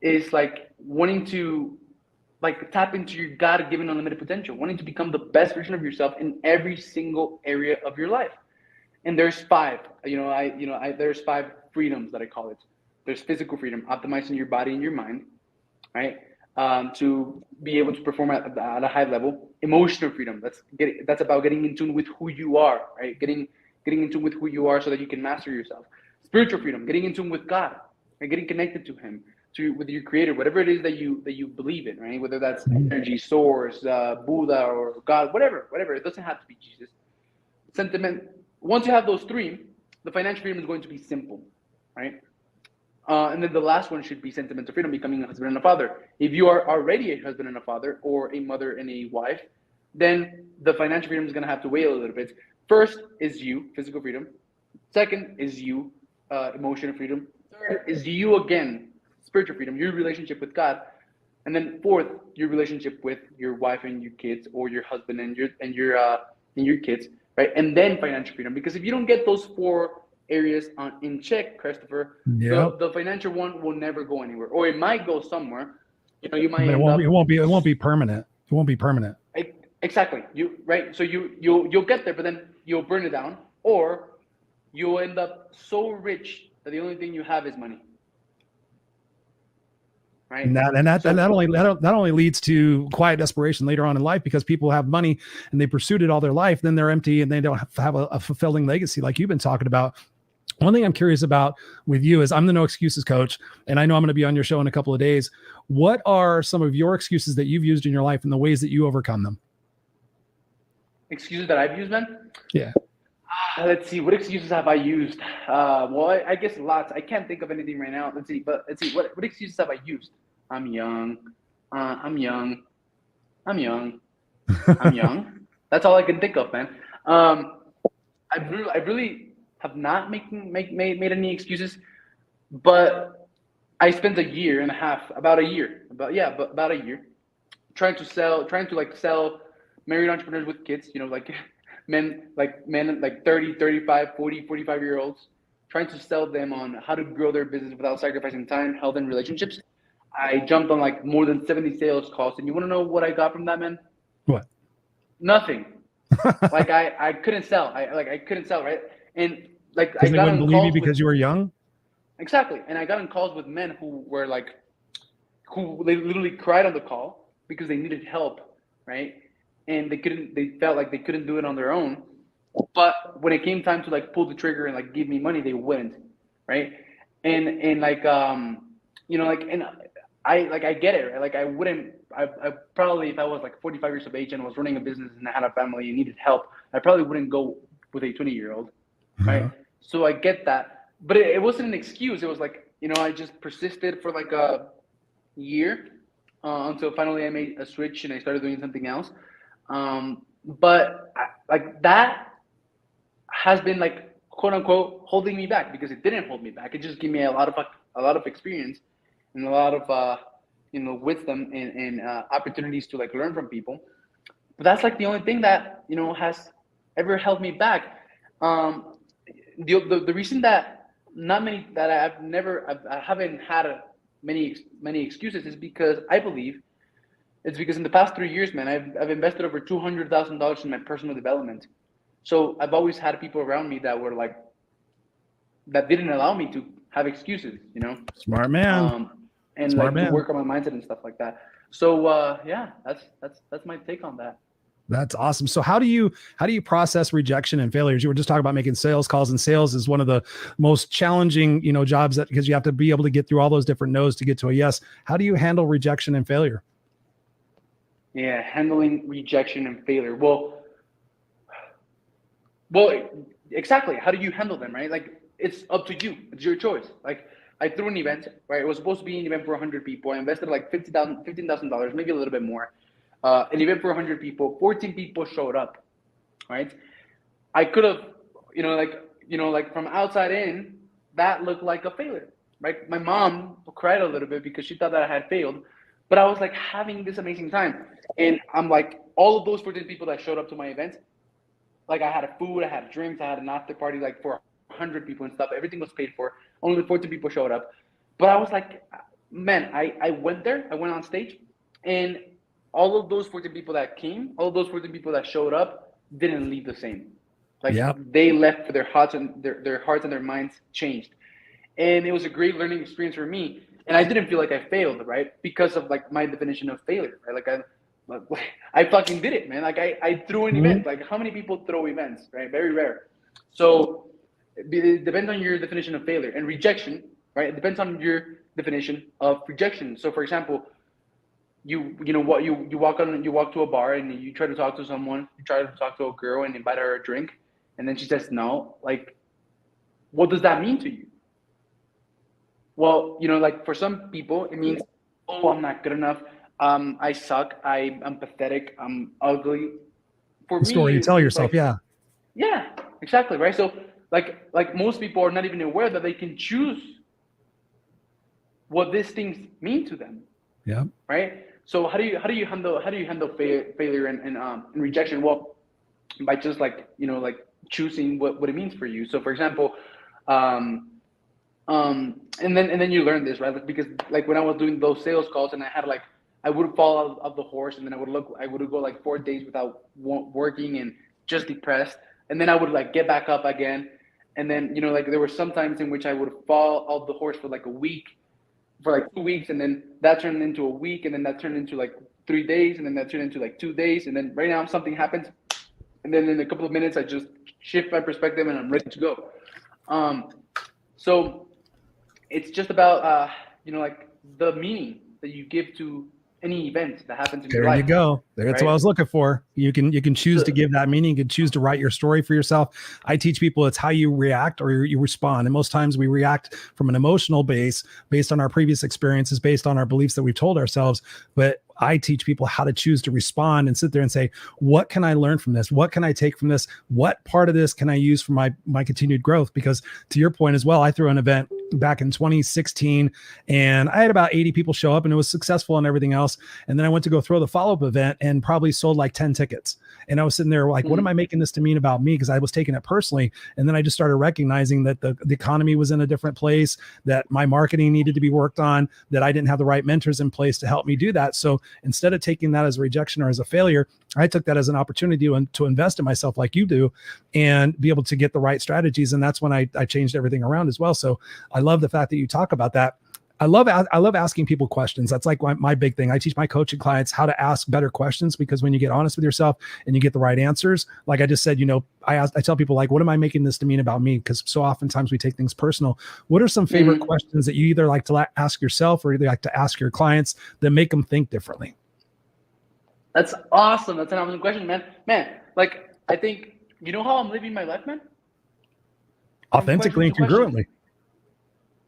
is like wanting to like tap into your God-given unlimited potential, wanting to become the best version of yourself in every single area of your life. And there's five, there's 5 freedoms that I call it. There's physical freedom, optimizing your body and your mind, right? To be able to perform at a high level. Emotional freedom, that's about getting in tune with who you are, right? Getting in tune with who you are so that you can master yourself. Spiritual freedom, getting in tune with God and getting connected to Him, with your Creator, whatever it is that you believe in, right? Whether that's energy, source, Buddha, or God, whatever. It doesn't have to be Jesus. Sentiment. Once you have those 3, the financial freedom is going to be simple, right? And then the last one should be sentimental freedom, becoming a husband and a father. If you are already a husband and a father, or a mother and a wife, then the financial freedom is going to have to wait a little bit. First is you, physical freedom. Second is you, emotional freedom. Third is you again, spiritual freedom, your relationship with God. And then fourth, your relationship with your wife and your kids, or your husband and your kids, right? And then financial freedom. Because if you don't get those 4 areas in check, Christopher, the financial one will never go anywhere, or it might go somewhere. You might it won't be permanent. It won't be permanent. Exactly. So you'll get there, but then you'll burn it down, or you'll end up so rich that the only thing you have is money. Right. And that only leads to quiet desperation later on in life, because people have money and they pursued it all their life. Then they're empty and they don't have a fulfilling legacy like you've been talking about. One thing I'm curious about with you is, I'm the No Excuses coach, and I know I'm going to be on your show in a couple of days. What are some of your excuses that you've used in your life and the ways that you overcome them? Excuses that I've used, man? Yeah. Let's see. What excuses have I used? Well, I guess lots. I can't think of anything right now. Let's see. What excuses have I used? I'm young. I'm young. That's all I can think of, man. I really have not made any excuses, but I spent a year and a half, about a year, trying to sell married entrepreneurs with kids, men like 30, 35, 40, 45-year-olds, trying to sell them on how to grow their business without sacrificing time, health, and relationships. I jumped on like more than 70 sales calls, and you want to know what I got from that, man? What? Nothing. Like I couldn't sell. I couldn't sell, right? And like I got on calls because you were young. Exactly. And I got on calls with men who they literally cried on the call because they needed help, right? And they felt like they couldn't do it on their own. But when it came time to like pull the trigger and like give me money, they wouldn't, right? And I get it, right? Like I probably, if I was like 45 years of age and was running a business and I had a family and needed help, I probably wouldn't go with a 20-year-old, right? So I get that, but it wasn't an excuse. It was like, I just persisted for like a year until finally I made a switch and I started doing something else. But that has been like, quote unquote, holding me back, because it didn't hold me back. It just gave me a lot of experience and a lot of wisdom and opportunities to like learn from people. But that's like the only thing that has ever held me back. The reason that I haven't had many excuses is because I believe it's because in the past 3 years, man, I've invested over $200,000 in my personal development, So I've always had people around me that were like, that didn't allow me to have excuses, you know? Smart man. And Smart like to man. work on my mindset and stuff like that. So yeah, that's my take on that. That's awesome. So how do you process rejection and failures? You were just talking about making sales calls, and sales is one of the most challenging, jobs, that because you have to be able to get through all those different no's to get to a yes. How do you handle rejection and failure? Yeah, handling rejection and failure. Well, exactly. How do you handle them, right? Like, it's up to you. It's your choice. Like, I threw an event, right? It was supposed to be an event for 100 people. I invested like $15,000, maybe a little bit more. An event for 100 people. 14 people showed up, right? I could have, like from outside in, that looked like a failure, right? My mom cried a little bit because she thought that I had failed, but I was like having this amazing time, and I'm like, all of those 14 people that showed up to my event, like I had a food, I had drinks, I had an after party, like for 100 people and stuff. Everything was paid for. Only 14 people showed up, but I was like, man, I went there, I went on stage, and all of those 14 people that came, all of those 14 people that showed up didn't leave the same. Like, yep. They left for their hearts and their hearts and their minds changed. And it was a great learning experience for me. And I didn't feel like I failed, right? Because of like my definition of failure, right? I fucking did it, man. Like I threw an event. Like, how many people throw events, right? Very rare. So it depends on your definition of failure. And rejection, right? It depends on your definition of rejection. So for example, you walk to a bar and you try to talk to someone, you try to talk to a girl and invite her a drink, and then she says no. Like, what does that mean to you? Well, like for some people it means, oh, I'm not good enough, I suck, I'm pathetic, I'm ugly. For me, story you tell yourself. like, yeah, exactly, right? So like most people are not even aware that they can choose what these things mean to them. Yeah. Right. So how do you handle failure and rejection? Well, by just like choosing what it means for you. So for example, and then you learn this, right? Like, because like when I was doing those sales calls and I would fall out of the horse, and then I would go like 4 days without working and just depressed, and then I would like get back up again, and then like there were some times in which I would fall off the horse for like a week, for like 2 weeks, and then that turned into a week, and then that turned into like 3 days, and then that turned into like 2 days, and then right now something happens, and then in a couple of minutes I just shift my perspective and I'm ready to go. So it's just about like the meaning that you give to any event that happens in your life. There you go. That's right? what I was looking for. You can choose to give that meaning. You can choose to write your story for yourself. I teach people it's how you react or you respond. And most times we react from an emotional base based on our previous experiences, based on our beliefs that we've told ourselves. But I teach people how to choose to respond and sit there and say, what can I learn from this? What can I take from this? What part of this can I use for my continued growth? Because to your point as well, I threw an event back in 2016 and I had about 80 people show up and it was successful and everything else. And then I went to go throw the follow-up event and probably sold like 10 tickets. And I was sitting there like, what am I making this to mean about me? Because I was taking it personally. And then I just started recognizing that the economy was in a different place, that my marketing needed to be worked on, that I didn't have the right mentors in place to help me do that. So instead of taking that as a rejection or as a failure, I took that as an opportunity to invest in myself like you do and be able to get the right strategies. And that's when I changed everything around as well. So I love the fact that you talk about that. I love asking people questions. That's like my big thing. I teach my coaching clients how to ask better questions, because when you get honest with yourself and you get the right answers, like I just said, I tell people like, what am I making this to mean about me? Because so oftentimes we take things personal. What are some favorite questions that you either like to ask yourself or you like to ask your clients that make them think differently? That's awesome. That's an awesome question, man. Man, like I think, how I'm living my life, man? Authentically and congruently.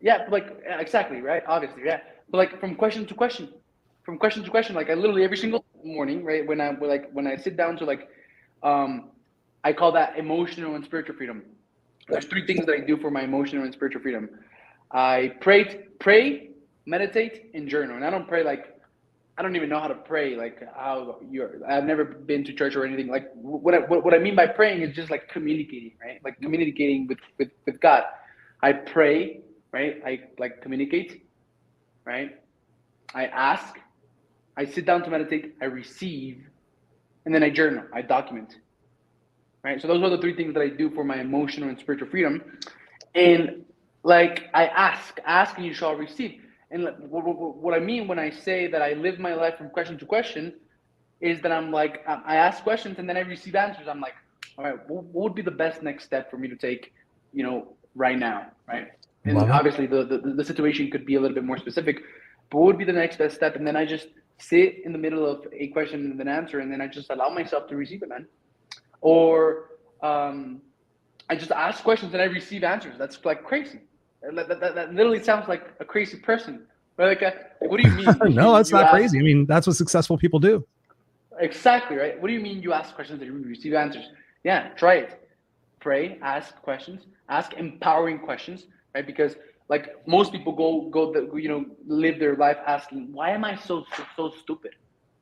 Yeah, like exactly, right? Obviously, yeah. But like from question to question, like I literally every single morning, right? When I sit down to I call that emotional and spiritual freedom. There's 3 things that I do for my emotional and spiritual freedom. I pray, meditate, and journal. And I don't pray like, I don't even know how to pray. Like I've never been to church or anything. Like what I mean by praying is just like communicating, right? Like communicating with God. I pray. Right? I like communicate, right? I ask, I sit down to meditate, I receive, and then I journal, I document. right? So those are the three things that I do for my emotional and spiritual freedom. And like I ask and you shall receive. And what I mean when I say that I live my life from question to question is that I'm like, I ask questions and then I receive answers. I'm like, all right, what would be the best next step for me to take, right now, right? And obviously the situation could be a little bit more specific, but what would be the next best step? And then I just sit in the middle of a question and an answer, and then I just allow myself to receive it, man. Or I just ask questions and I receive answers. That's like crazy. That literally sounds like a crazy person. Right? Like, what do you mean? No, it's not crazy. I mean, that's what successful people do. Exactly, right? What do you mean you ask questions and you receive answers? Yeah, try it. Pray, ask questions, ask empowering questions, right? Because like most people live their life asking, why am I so stupid?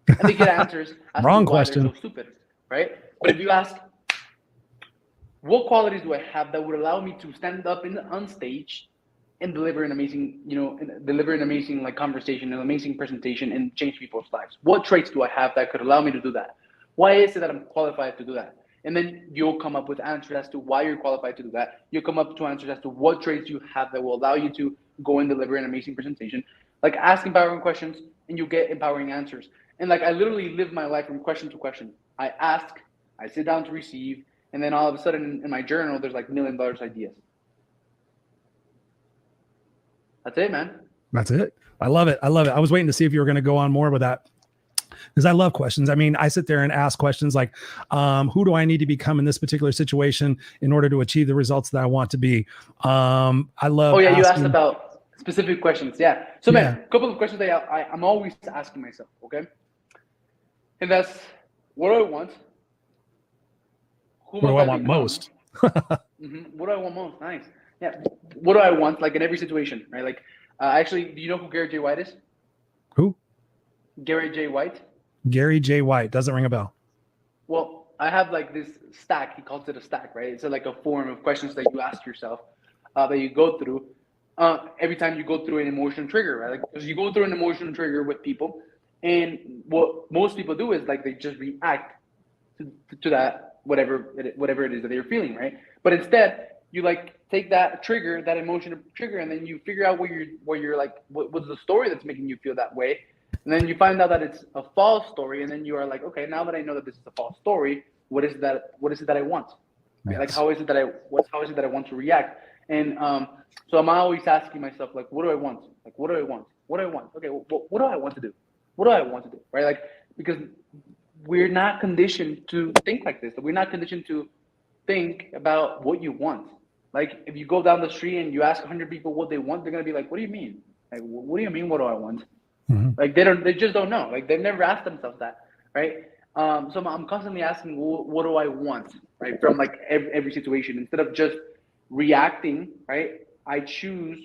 And they get answers. Wrong question. So stupid, right? But if you ask, what qualities do I have that would allow me to stand up on stage and deliver an amazing, like conversation, an amazing presentation, and change people's lives? What traits do I have that could allow me to do that? Why is it that I'm qualified to do that? And then you'll come up with answers as to why you're qualified to do that. You'll come up to answers as to what traits you have that will allow you to go and deliver an amazing presentation. Like ask empowering questions and you get empowering answers. And like I literally live my life from question to question. I ask, I sit down to receive, and then all of a sudden in my journal, there's like $1 million ideas. That's it, man. That's it. I love it. I love it. I was waiting to see if you were going to go on more with that, because I love questions. I mean, I sit there and ask questions like, who do I need to become in this particular situation in order to achieve the results that I want to be? I love. Oh yeah, you asked about specific questions. Yeah. So man, a couple of questions that I'm always asking myself. Okay. And that's, what do I want? What do I want most? What do I want most? Nice. Yeah. What do I want? Like in every situation, right? Like, actually, do you know who Gary J. White is? Who? Gary J. White. Gary J. White. Doesn't ring a bell. Well, I have like this stack. He calls it a stack, right? It's like a form of questions that you ask yourself, that you go through every time you go through an emotional trigger, right? Like, because you go through an emotional trigger with people, and what most people do is like they just react to that whatever it is that they're feeling, right? But instead, you like take that trigger, that emotional trigger, and then you figure out where you're like, what's the story that's making you feel that way. And then you find out that it's a false story, and then you are like, okay, now that I know that this is a false story, what is it that I want? Right? Like, how is it that I want to react? And so I'm always asking myself, like, what do I want? Like, what do I want? What do I want? Okay, what do I want to do? What do I want to do? Right? Like, because we're not conditioned to think like this. We're not conditioned to think about what you want. Like, if you go down the street and you ask 100 people what they want, they're gonna be like, what do you mean? Like, what do you mean, what do I want? Like, they just don't know. Like, they've never asked themselves that, right? So I'm constantly asking, what do I want, right? From like every situation, instead of just reacting, right? I choose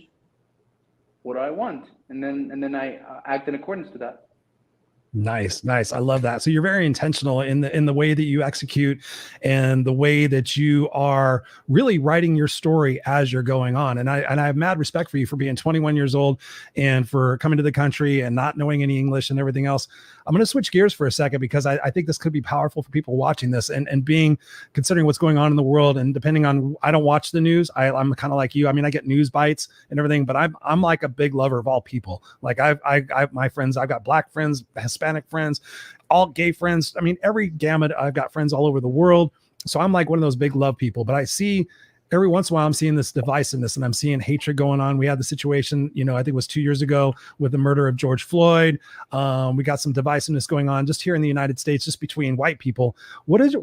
what do I want, and then I act in accordance to that. Nice. I love that. So you're very intentional in the way that you execute and the way that you are really writing your story as you're going on. And I have mad respect for you for being 21 years old and for coming to the country and not knowing any English and everything else. I'm going to switch gears for a second, because I think this could be powerful for people watching this and considering what's going on in the world. And depending on, I don't watch the news. I'm kind of like you. I mean, I get news bites and everything, but I'm like a big lover of all people. Like I've my friends, I've got Black friends, Hispanic friends, all gay friends. I mean, every gamut. I've got friends all over the world. So I'm like one of those big love people, but I see every once in a while I'm seeing this divisiveness and I'm seeing hatred going on. We had the situation, I think it was 2 years ago with the murder of George Floyd. We got some divisiveness going on just here in the United States, just between white people. What is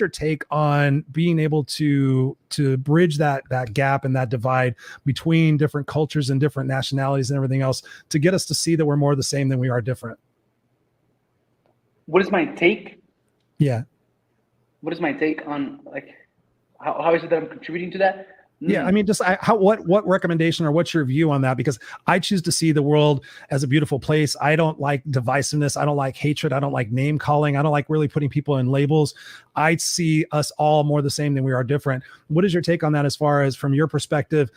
your take on being able to bridge that gap and that divide between different cultures and different nationalities and everything else to get us to see that we're more the same than we are different? What is my take? Yeah. What is my take on, like, how is it that I'm contributing to that? Yeah, I mean, just what recommendation or what's your view on that? Because I choose to see the world as a beautiful place. I don't like divisiveness. I don't like hatred. I don't like name calling. I don't like really putting people in labels. I see us all more the same than we are different. What is your take on that, as far as from your perspective,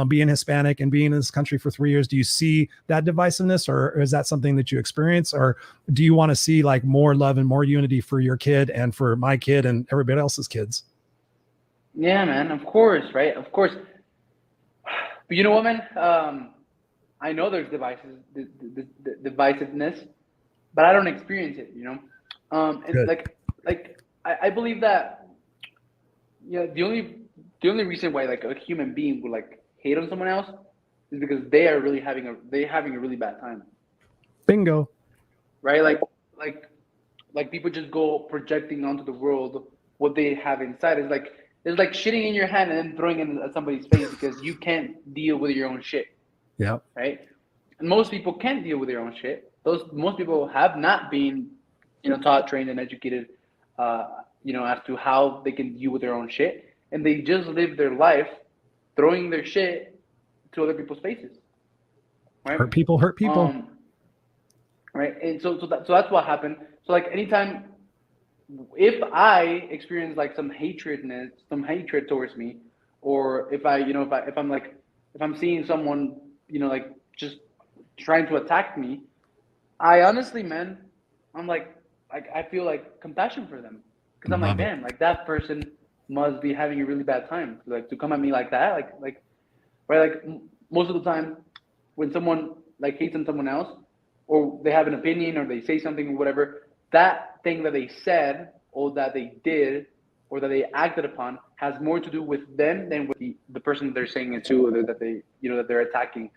being Hispanic and being in this country for 3 years? Do you see that divisiveness, or is that something that you experience, or do you want to see like more love and more unity for your kid and for my kid and everybody else's kids? Yeah, man. Of course, right? Of course. But you know what, man? I know there's divisiveness, but I don't experience it. And Good. I believe that the only reason why like a human being would like hate on someone else is because they are really having a really bad time, Bingo. right? Like people just go projecting onto the world what they have inside. It's like shitting in your hand and then throwing it at somebody's face because you can't deal with your own shit, Yep. right? And most people can't deal with their own shit. Most people have not been, taught, trained, and educated, as to how they can deal with their own shit, and they just live their life throwing their shit to other people's faces, right? Hurt people hurt people. Right, and so that's what happened. So like anytime, if I experience like some hatred towards me, or if I'm seeing someone, like just trying to attack me, I honestly, man, I'm like I feel like compassion for them, because I'm like, damn, like that person must be having a really bad time, like to come at me like that, right, like most of the time when someone like hates on someone else, or they have an opinion, or they say something or whatever, that thing that they said or that they did or that they acted upon has more to do with them than with the person that they're saying it to, or that that they're attacking.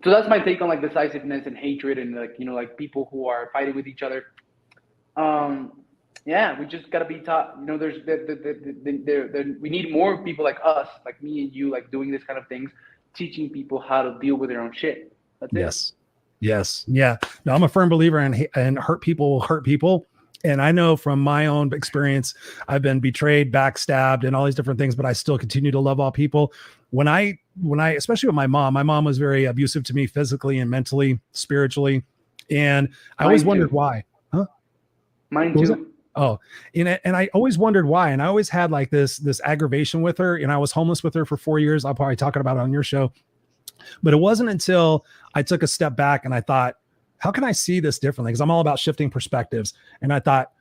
So that's my take on like decisiveness and hatred, and like people who are fighting with each other. Yeah, we just gotta be taught. We need more people like us, like me and you, like doing this kind of things, teaching people how to deal with their own shit. That's it. Yes. Yeah. No, I'm a firm believer in hurt people will hurt people. And I know from my own experience, I've been betrayed, backstabbed, and all these different things, but I still continue to love all people. When I, especially with my mom was very abusive to me physically and mentally, spiritually. And I always wondered why. Huh? Mine too. Oh, and I always wondered why. And I always had like this aggravation with her. And I was homeless with her for 4 years. I'll probably talk about it on your show. But it wasn't until I took a step back and I thought, how can I see this differently? Because I'm all about shifting perspectives. And I thought,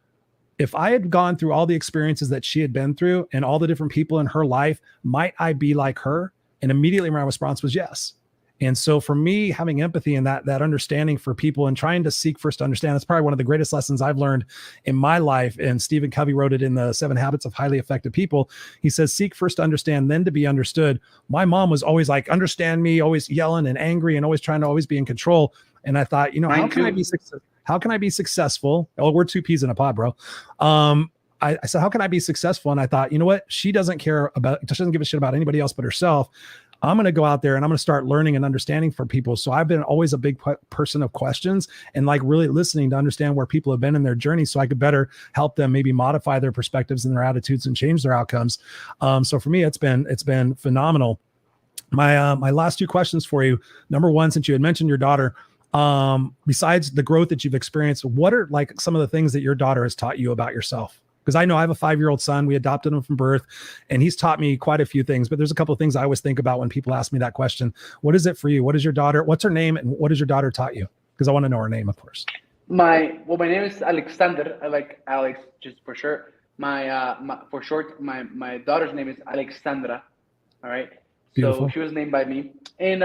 if I had gone through all the experiences that she had been through and all the different people in her life, might I be like her? And immediately my response was yes. And so for me, having empathy and that understanding for people and trying to seek first to understand, that's probably one of the greatest lessons I've learned in my life. And Stephen Covey wrote it in the 7 Habits of Highly Effective People. He says, seek first to understand, then to be understood. My mom was always like, understand me, always yelling and angry and always trying to always be in control. And I thought, how can I be successful? Oh, we're 2 peas in a pod, bro. I said, how can I be successful? And I thought, you know what? She doesn't doesn't give a shit about anybody else but herself. I'm going to go out there and I'm going to start learning and understanding for people. So I've been always a big person of questions and like really listening to understand where people have been in their journey so I could better help them maybe modify their perspectives and their attitudes and change their outcomes. So for me, it's been phenomenal. My last 2 questions for you. Number one, since you had mentioned your daughter, besides the growth that you've experienced, what are like some of the things that your daughter has taught you about yourself? Because I know I have a 5-year-old son. We adopted him from birth, and he's taught me quite a few things. But there's a couple of things I always think about when people ask me that question. What is it for you? What is your daughter? What's her name? And what has your daughter taught you? Because I want to know her name, of course. My name is Alexander. I like Alex just for short. For short, my daughter's name is Alexandra. All right. Beautiful. So she was named by me, and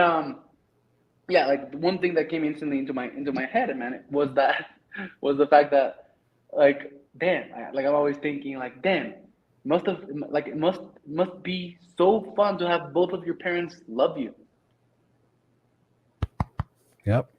yeah, like the one thing that came instantly into my head, man, was the fact that like, damn, I'm always thinking like, damn, it must be so fun to have both of your parents love you. Yep.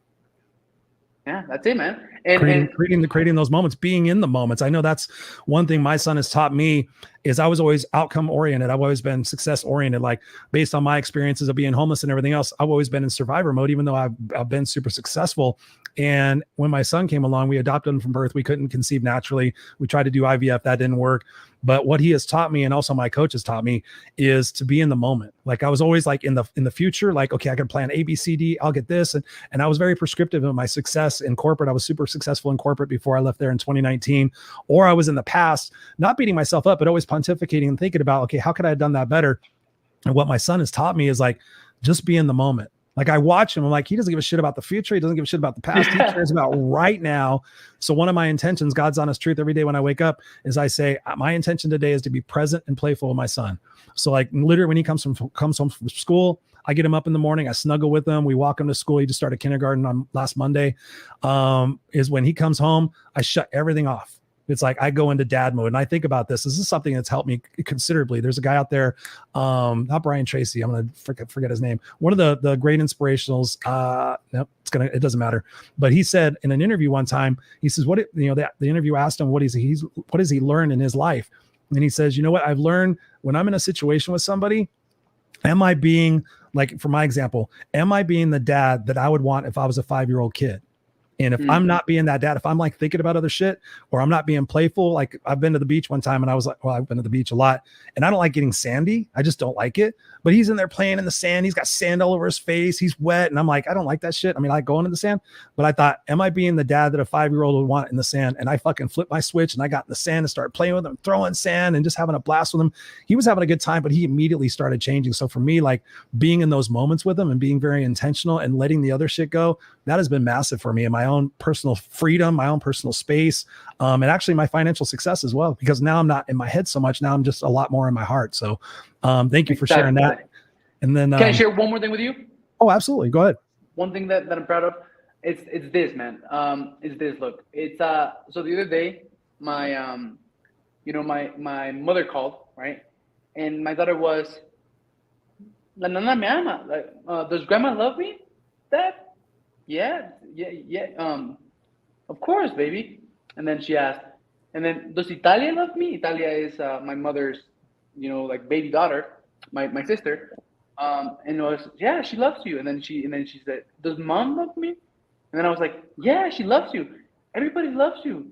Yeah, that's it, man. And creating those moments, being in the moments. I know that's one thing my son has taught me is I was always outcome oriented. I've always been success oriented. Like based on my experiences of being homeless and everything else, I've always been in survivor mode, even though I've been super successful. And when my son came along, we adopted him from birth. We couldn't conceive naturally. We tried to do IVF. That didn't work. But what he has taught me, and also my coach has taught me, is to be in the moment. Like I was always like in the future, like, okay, I can plan A, B, C, D, I'll get this. And I was very prescriptive in my success in corporate. I was super successful in corporate before I left there in 2019. Or I was in the past, not beating myself up, but always pontificating and thinking about, okay, how could I have done that better? And what my son has taught me is like, just be in the moment. Like I watch him, I'm like, he doesn't give a shit about the future. He doesn't give a shit about the past. He cares about right now. So one of my intentions, God's honest truth, every day when I wake up is I say, my intention today is to be present and playful with my son. So like literally when he comes home from school, I get him up in the morning. I snuggle with him. We walk him to school. He just started kindergarten on last Monday. Is when he comes home, I shut everything off. It's like I go into dad mode, and I think about this. This is something that's helped me considerably. There's a guy out there, not Brian Tracy. I'm gonna forget his name. One of the great inspirationals. Nope, it doesn't matter. But he said in an interview one time, he says, the interview asked him what has he learned in his life, and he says, you know what I've learned when I'm in a situation with somebody. Am I being, like, for my example, am I being the dad that I would want if I was a 5-year-old kid? And if I'm not being that dad, if I'm like thinking about other shit, or I'm not being playful, like I've been to the beach one time and I was like, well, I've been to the beach a lot and I don't like getting sandy. I just don't like it. But he's in there playing in the sand. He's got sand all over his face. He's wet. And I'm like, I don't like that shit. I mean, I like going in the sand, but I thought, am I being the dad that a 5-year-old would want in the sand? And I fucking flipped my switch and I got in the sand and started playing with him, throwing sand and just having a blast with him. He was having a good time, but he immediately started changing. So for me, like being in those moments with him and being very intentional and letting the other shit go, that has been massive for me in my own personal freedom, my own personal space, and actually my financial success as well, because now I'm not in my head so much. Now I'm just a lot more in my heart. So thank you for sharing that. And then can I share one more thing with you? Oh, absolutely. Go ahead. One thing that I'm proud of, it's this, man. It's this. Look, it's so the other day, my my mother called, right? And my daughter was, La nana me ama. Like, does grandma love me? Dad? Yeah. Of course, baby. And then she asked, and then does Italia love me? Italia is my mother's, like baby daughter, my sister. And it was, yeah, she loves you. And then she said, does mom love me? And then I was like, yeah, she loves you. Everybody loves you,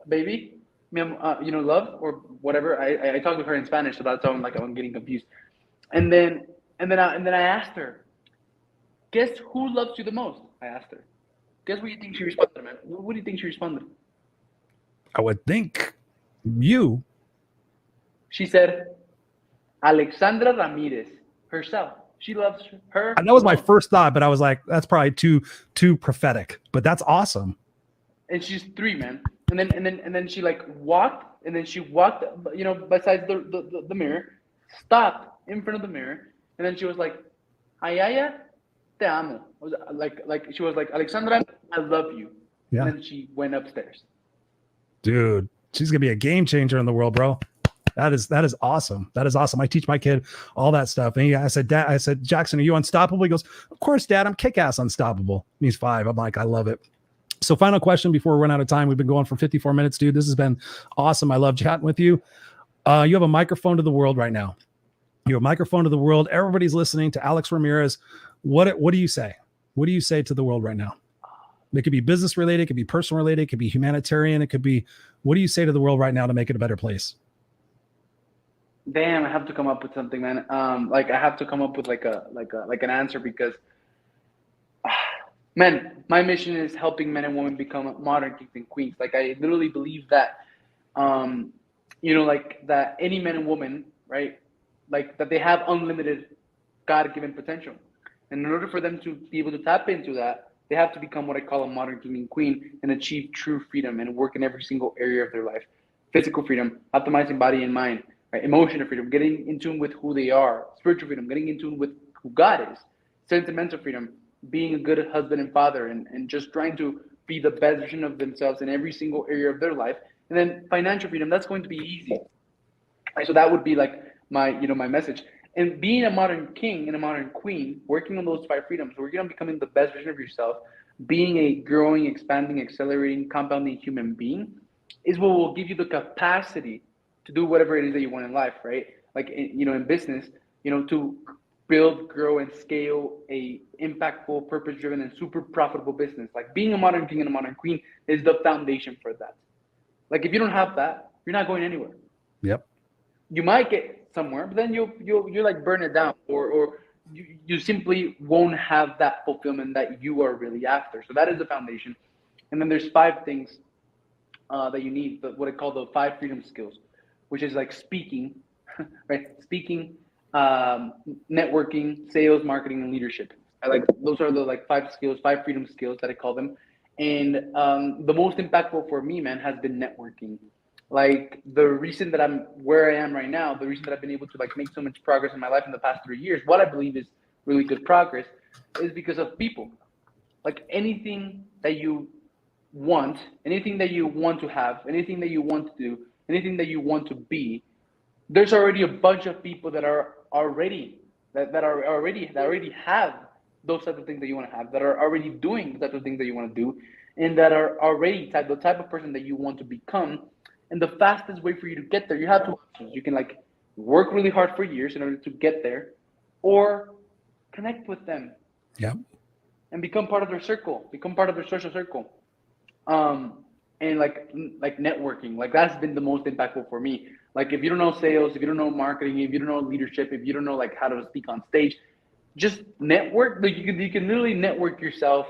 baby. Love or whatever. I talked to her in Spanish, so that's how I'm getting confused. And then I asked her, guess who loves you the most? I asked her. Guess what you think she responded, man? What do you think she responded? I would think you. She said, Alexandra Ramirez herself. She loves her. And that was my first thought, but I was like, that's probably too prophetic. But that's awesome. And she's 3, man. And then she like walked, and then she walked, besides the mirror, stopped in front of the mirror, and then she was like, Ayaya, te amo. She was like, Alexandra, I love you. Yeah. And then she went upstairs. Dude, she's gonna be a game changer in the world, bro. That is awesome. That is awesome. I teach my kid all that stuff. And I said, Dad, Jackson, are you unstoppable? He goes, of course, Dad, I'm kick-ass unstoppable. And he's 5. I'm like, I love it. So final question before we run out of time. We've been going for 54 minutes, dude. This has been awesome. I love chatting with you. You have a microphone to the world right now. You have a microphone to the world. Everybody's listening to Alex Ramirez. What do you say? What do you say to the world right now? It could be business related. It could be personal related. It could be humanitarian. It could be, what do you say to the world right now to make it a better place? Damn, I have to come up with something, man. I have to come up with like an answer, because, man, my mission is helping men and women become modern kings and queens. Like, I literally believe that, that any man and woman, right, like that they have unlimited God-given potential. And in order for them to be able to tap into that, they have to become what I call a modern king and queen and achieve true freedom and work in every single area of their life. Physical freedom, optimizing body and mind, right? Emotional freedom, getting in tune with who they are. Spiritual freedom, getting in tune with who God is. Sentimental freedom, being a good husband and father, and just trying to be the best version of themselves in every single area of their life. And then financial freedom, that's going to be easy. Right? So that would be like my message. And being a modern king and a modern queen, working on those 5 freedoms, working on becoming the best version of yourself, being a growing, expanding, accelerating, compounding human being, is what will give you the capacity to do whatever it is that you want in life, right? Like, in business, to build, grow, and scale a impactful, purpose-driven, and super profitable business. Like, being a modern king and a modern queen is the foundation for that. Like, if you don't have that, you're not going anywhere. Yep. You might get somewhere, but then you like burn it down, or you simply won't have that fulfillment that you are really after. So that is the foundation. And then there's 5 things that you need, what I call the 5 freedom skills, which is like speaking, right? Speaking, networking, sales, marketing, and leadership. Those are the like 5 freedom skills that I call them. And the most impactful for me, man, has been networking. Like the reason that I'm where I am right now, the reason that I've been able to like make so much progress in my life in the past 3 years, what I believe is really good progress, is because of people. Like anything that you want, anything that you want to have, anything that you want to do, anything that you want to be, there's already a bunch of people that already have those type of things that you want to have, that are already doing the type of things that you want to do, and that are already the type of person that you want to become. And the fastest way for you to get there, you have two options. You can like work really hard for years in order to get there, or connect with them. Yeah. And become part of their circle, become part of their social circle. And like networking, like that's been the most impactful for me. Like if you don't know sales, if you don't know marketing, if you don't know leadership, if you don't know like how to speak on stage, just network. Like you can literally network yourself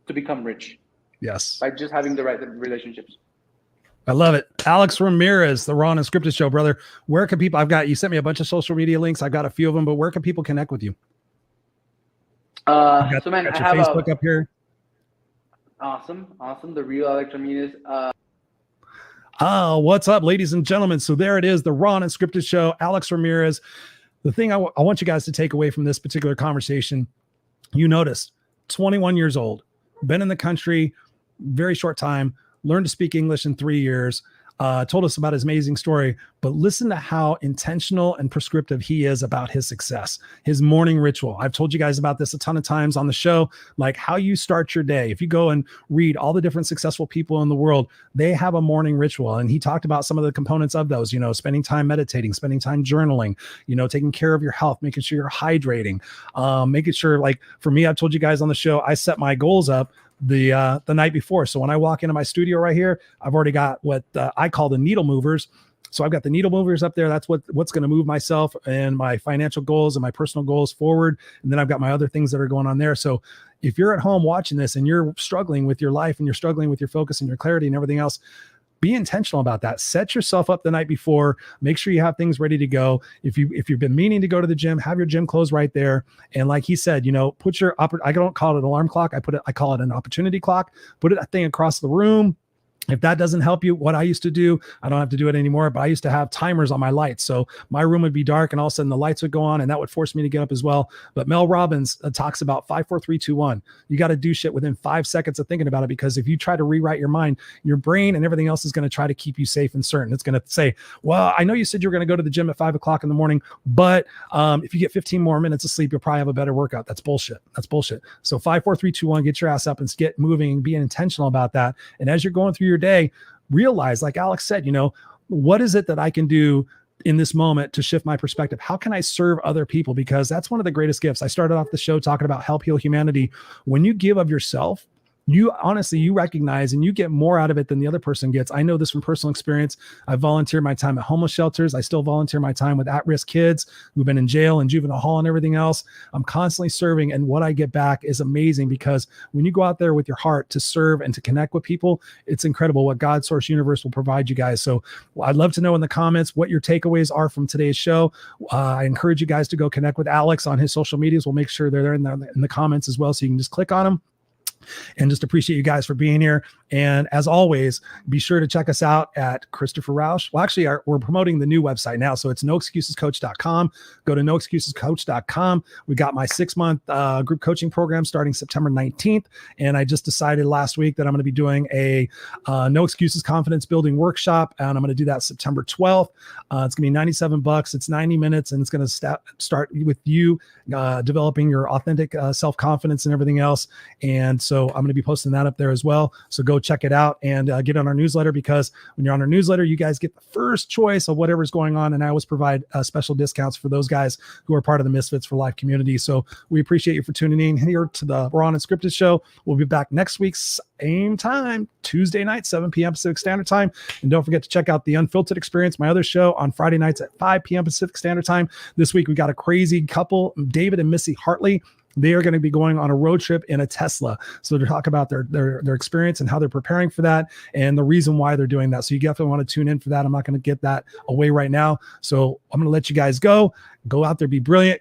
to become rich. Yes. By just having the right relationships. I love it. Alex Ramirez, the Raw and Unscripted Show, brother. Where can people, you sent me a bunch of social media links. I've got a few of them, but where can people connect with you? I have Facebook up here. Awesome. The real Alex Ramirez. What's up, ladies and gentlemen? So there it is, the Raw and Unscripted Show, Alex Ramirez. The thing I want you guys to take away from this particular conversation, you noticed 21 years old, been in the country, very short time, learned to speak English in 3 years, told us about his amazing story, but listen to how intentional and prescriptive he is about his success, his morning ritual. I've told you guys about this a ton of times on the show, like how you start your day. If you go and read all the different successful people in the world, they have a morning ritual. And he talked about some of the components of those, spending time meditating, spending time journaling, taking care of your health, making sure you're hydrating, making sure, like for me, I've told you guys on the show, I set my goals up the night before. So when I walk into my studio right here, I've already got what I call the needle movers. So I've got the needle movers up there. That's what's going to move myself and my financial goals and my personal goals forward. And then I've got my other things that are going on there. So if you're at home watching this and you're struggling with your life and you're struggling with your focus and your clarity and everything else, be intentional about that. Set yourself up the night before. Make sure you have things ready to go. If you've been meaning to go to the gym, have your gym clothes right there. And like he said, put your I don't call it an alarm clock. I call it an opportunity clock. Put a thing across the room. If that doesn't help you, what I used to do, I don't have to do it anymore, but I used to have timers on my lights. So my room would be dark and all of a sudden the lights would go on and that would force me to get up as well. But Mel Robbins talks about 5, 4, 3, 2, 1. You got to do shit within 5 seconds of thinking about it, because if you try to rewrite your mind, your brain and everything else is going to try to keep you safe and certain. It's going to say, well, I know you said you were going to go to the gym at 5 o'clock in the morning, but if you get 15 more minutes of sleep, you'll probably have a better workout. That's bullshit. So 5, 4, 3, 2, 1, get your ass up and get moving, be intentional about that. And as you're going through your day, realize, like Alex said, what is it that I can do in this moment to shift my perspective? How can I serve other people? Because that's one of the greatest gifts. I started off the show talking about help heal humanity. When you give of yourself, you recognize and you get more out of it than the other person gets. I know this from personal experience. I volunteered my time at homeless shelters. I still volunteer my time with at-risk kids who've been in jail and juvenile hall and everything else. I'm constantly serving, and what I get back is amazing, because when you go out there with your heart to serve and to connect with people, it's incredible what God Source Universe will provide you guys. So I'd love to know in the comments what your takeaways are from today's show. I encourage you guys to go connect with Alex on his social medias. We'll make sure they're there in the comments as well, so you can just click on them. And just appreciate you guys for being here. And as always, be sure to check us out at Christopher Rausch. Well, actually, we're promoting the new website now. So it's noexcusescoach.com. Go to noexcusescoach.com. We got my 6-month group coaching program starting September 19th. And I just decided last week that I'm going to be doing a No Excuses Confidence Building Workshop. And I'm going to do that September 12th. It's going to be $97. It's 90 minutes. And it's going to start with you developing your authentic self-confidence and everything else. And so I'm going to be posting that up there as well. So go check it out and get on our newsletter, because when you're on our newsletter, you guys get the first choice of whatever's going on. And I always provide special discounts for those guys who are part of the Misfits for Life community. So we appreciate you for tuning in here to the Raw and Unscripted Show. We'll be back next week, same time, Tuesday night, 7 p.m. Pacific Standard Time. And don't forget to check out the Unfiltered Experience, my other show, on Friday nights at 5 p.m. Pacific Standard Time. This week, we got a crazy couple, David and Missy Hartley. They are going to be going on a road trip in a Tesla. So to talk about their experience and how they're preparing for that and the reason why they're doing that. So you definitely want to tune in for that. I'm not going to get that away right now. So I'm going to let you guys go out there, be brilliant,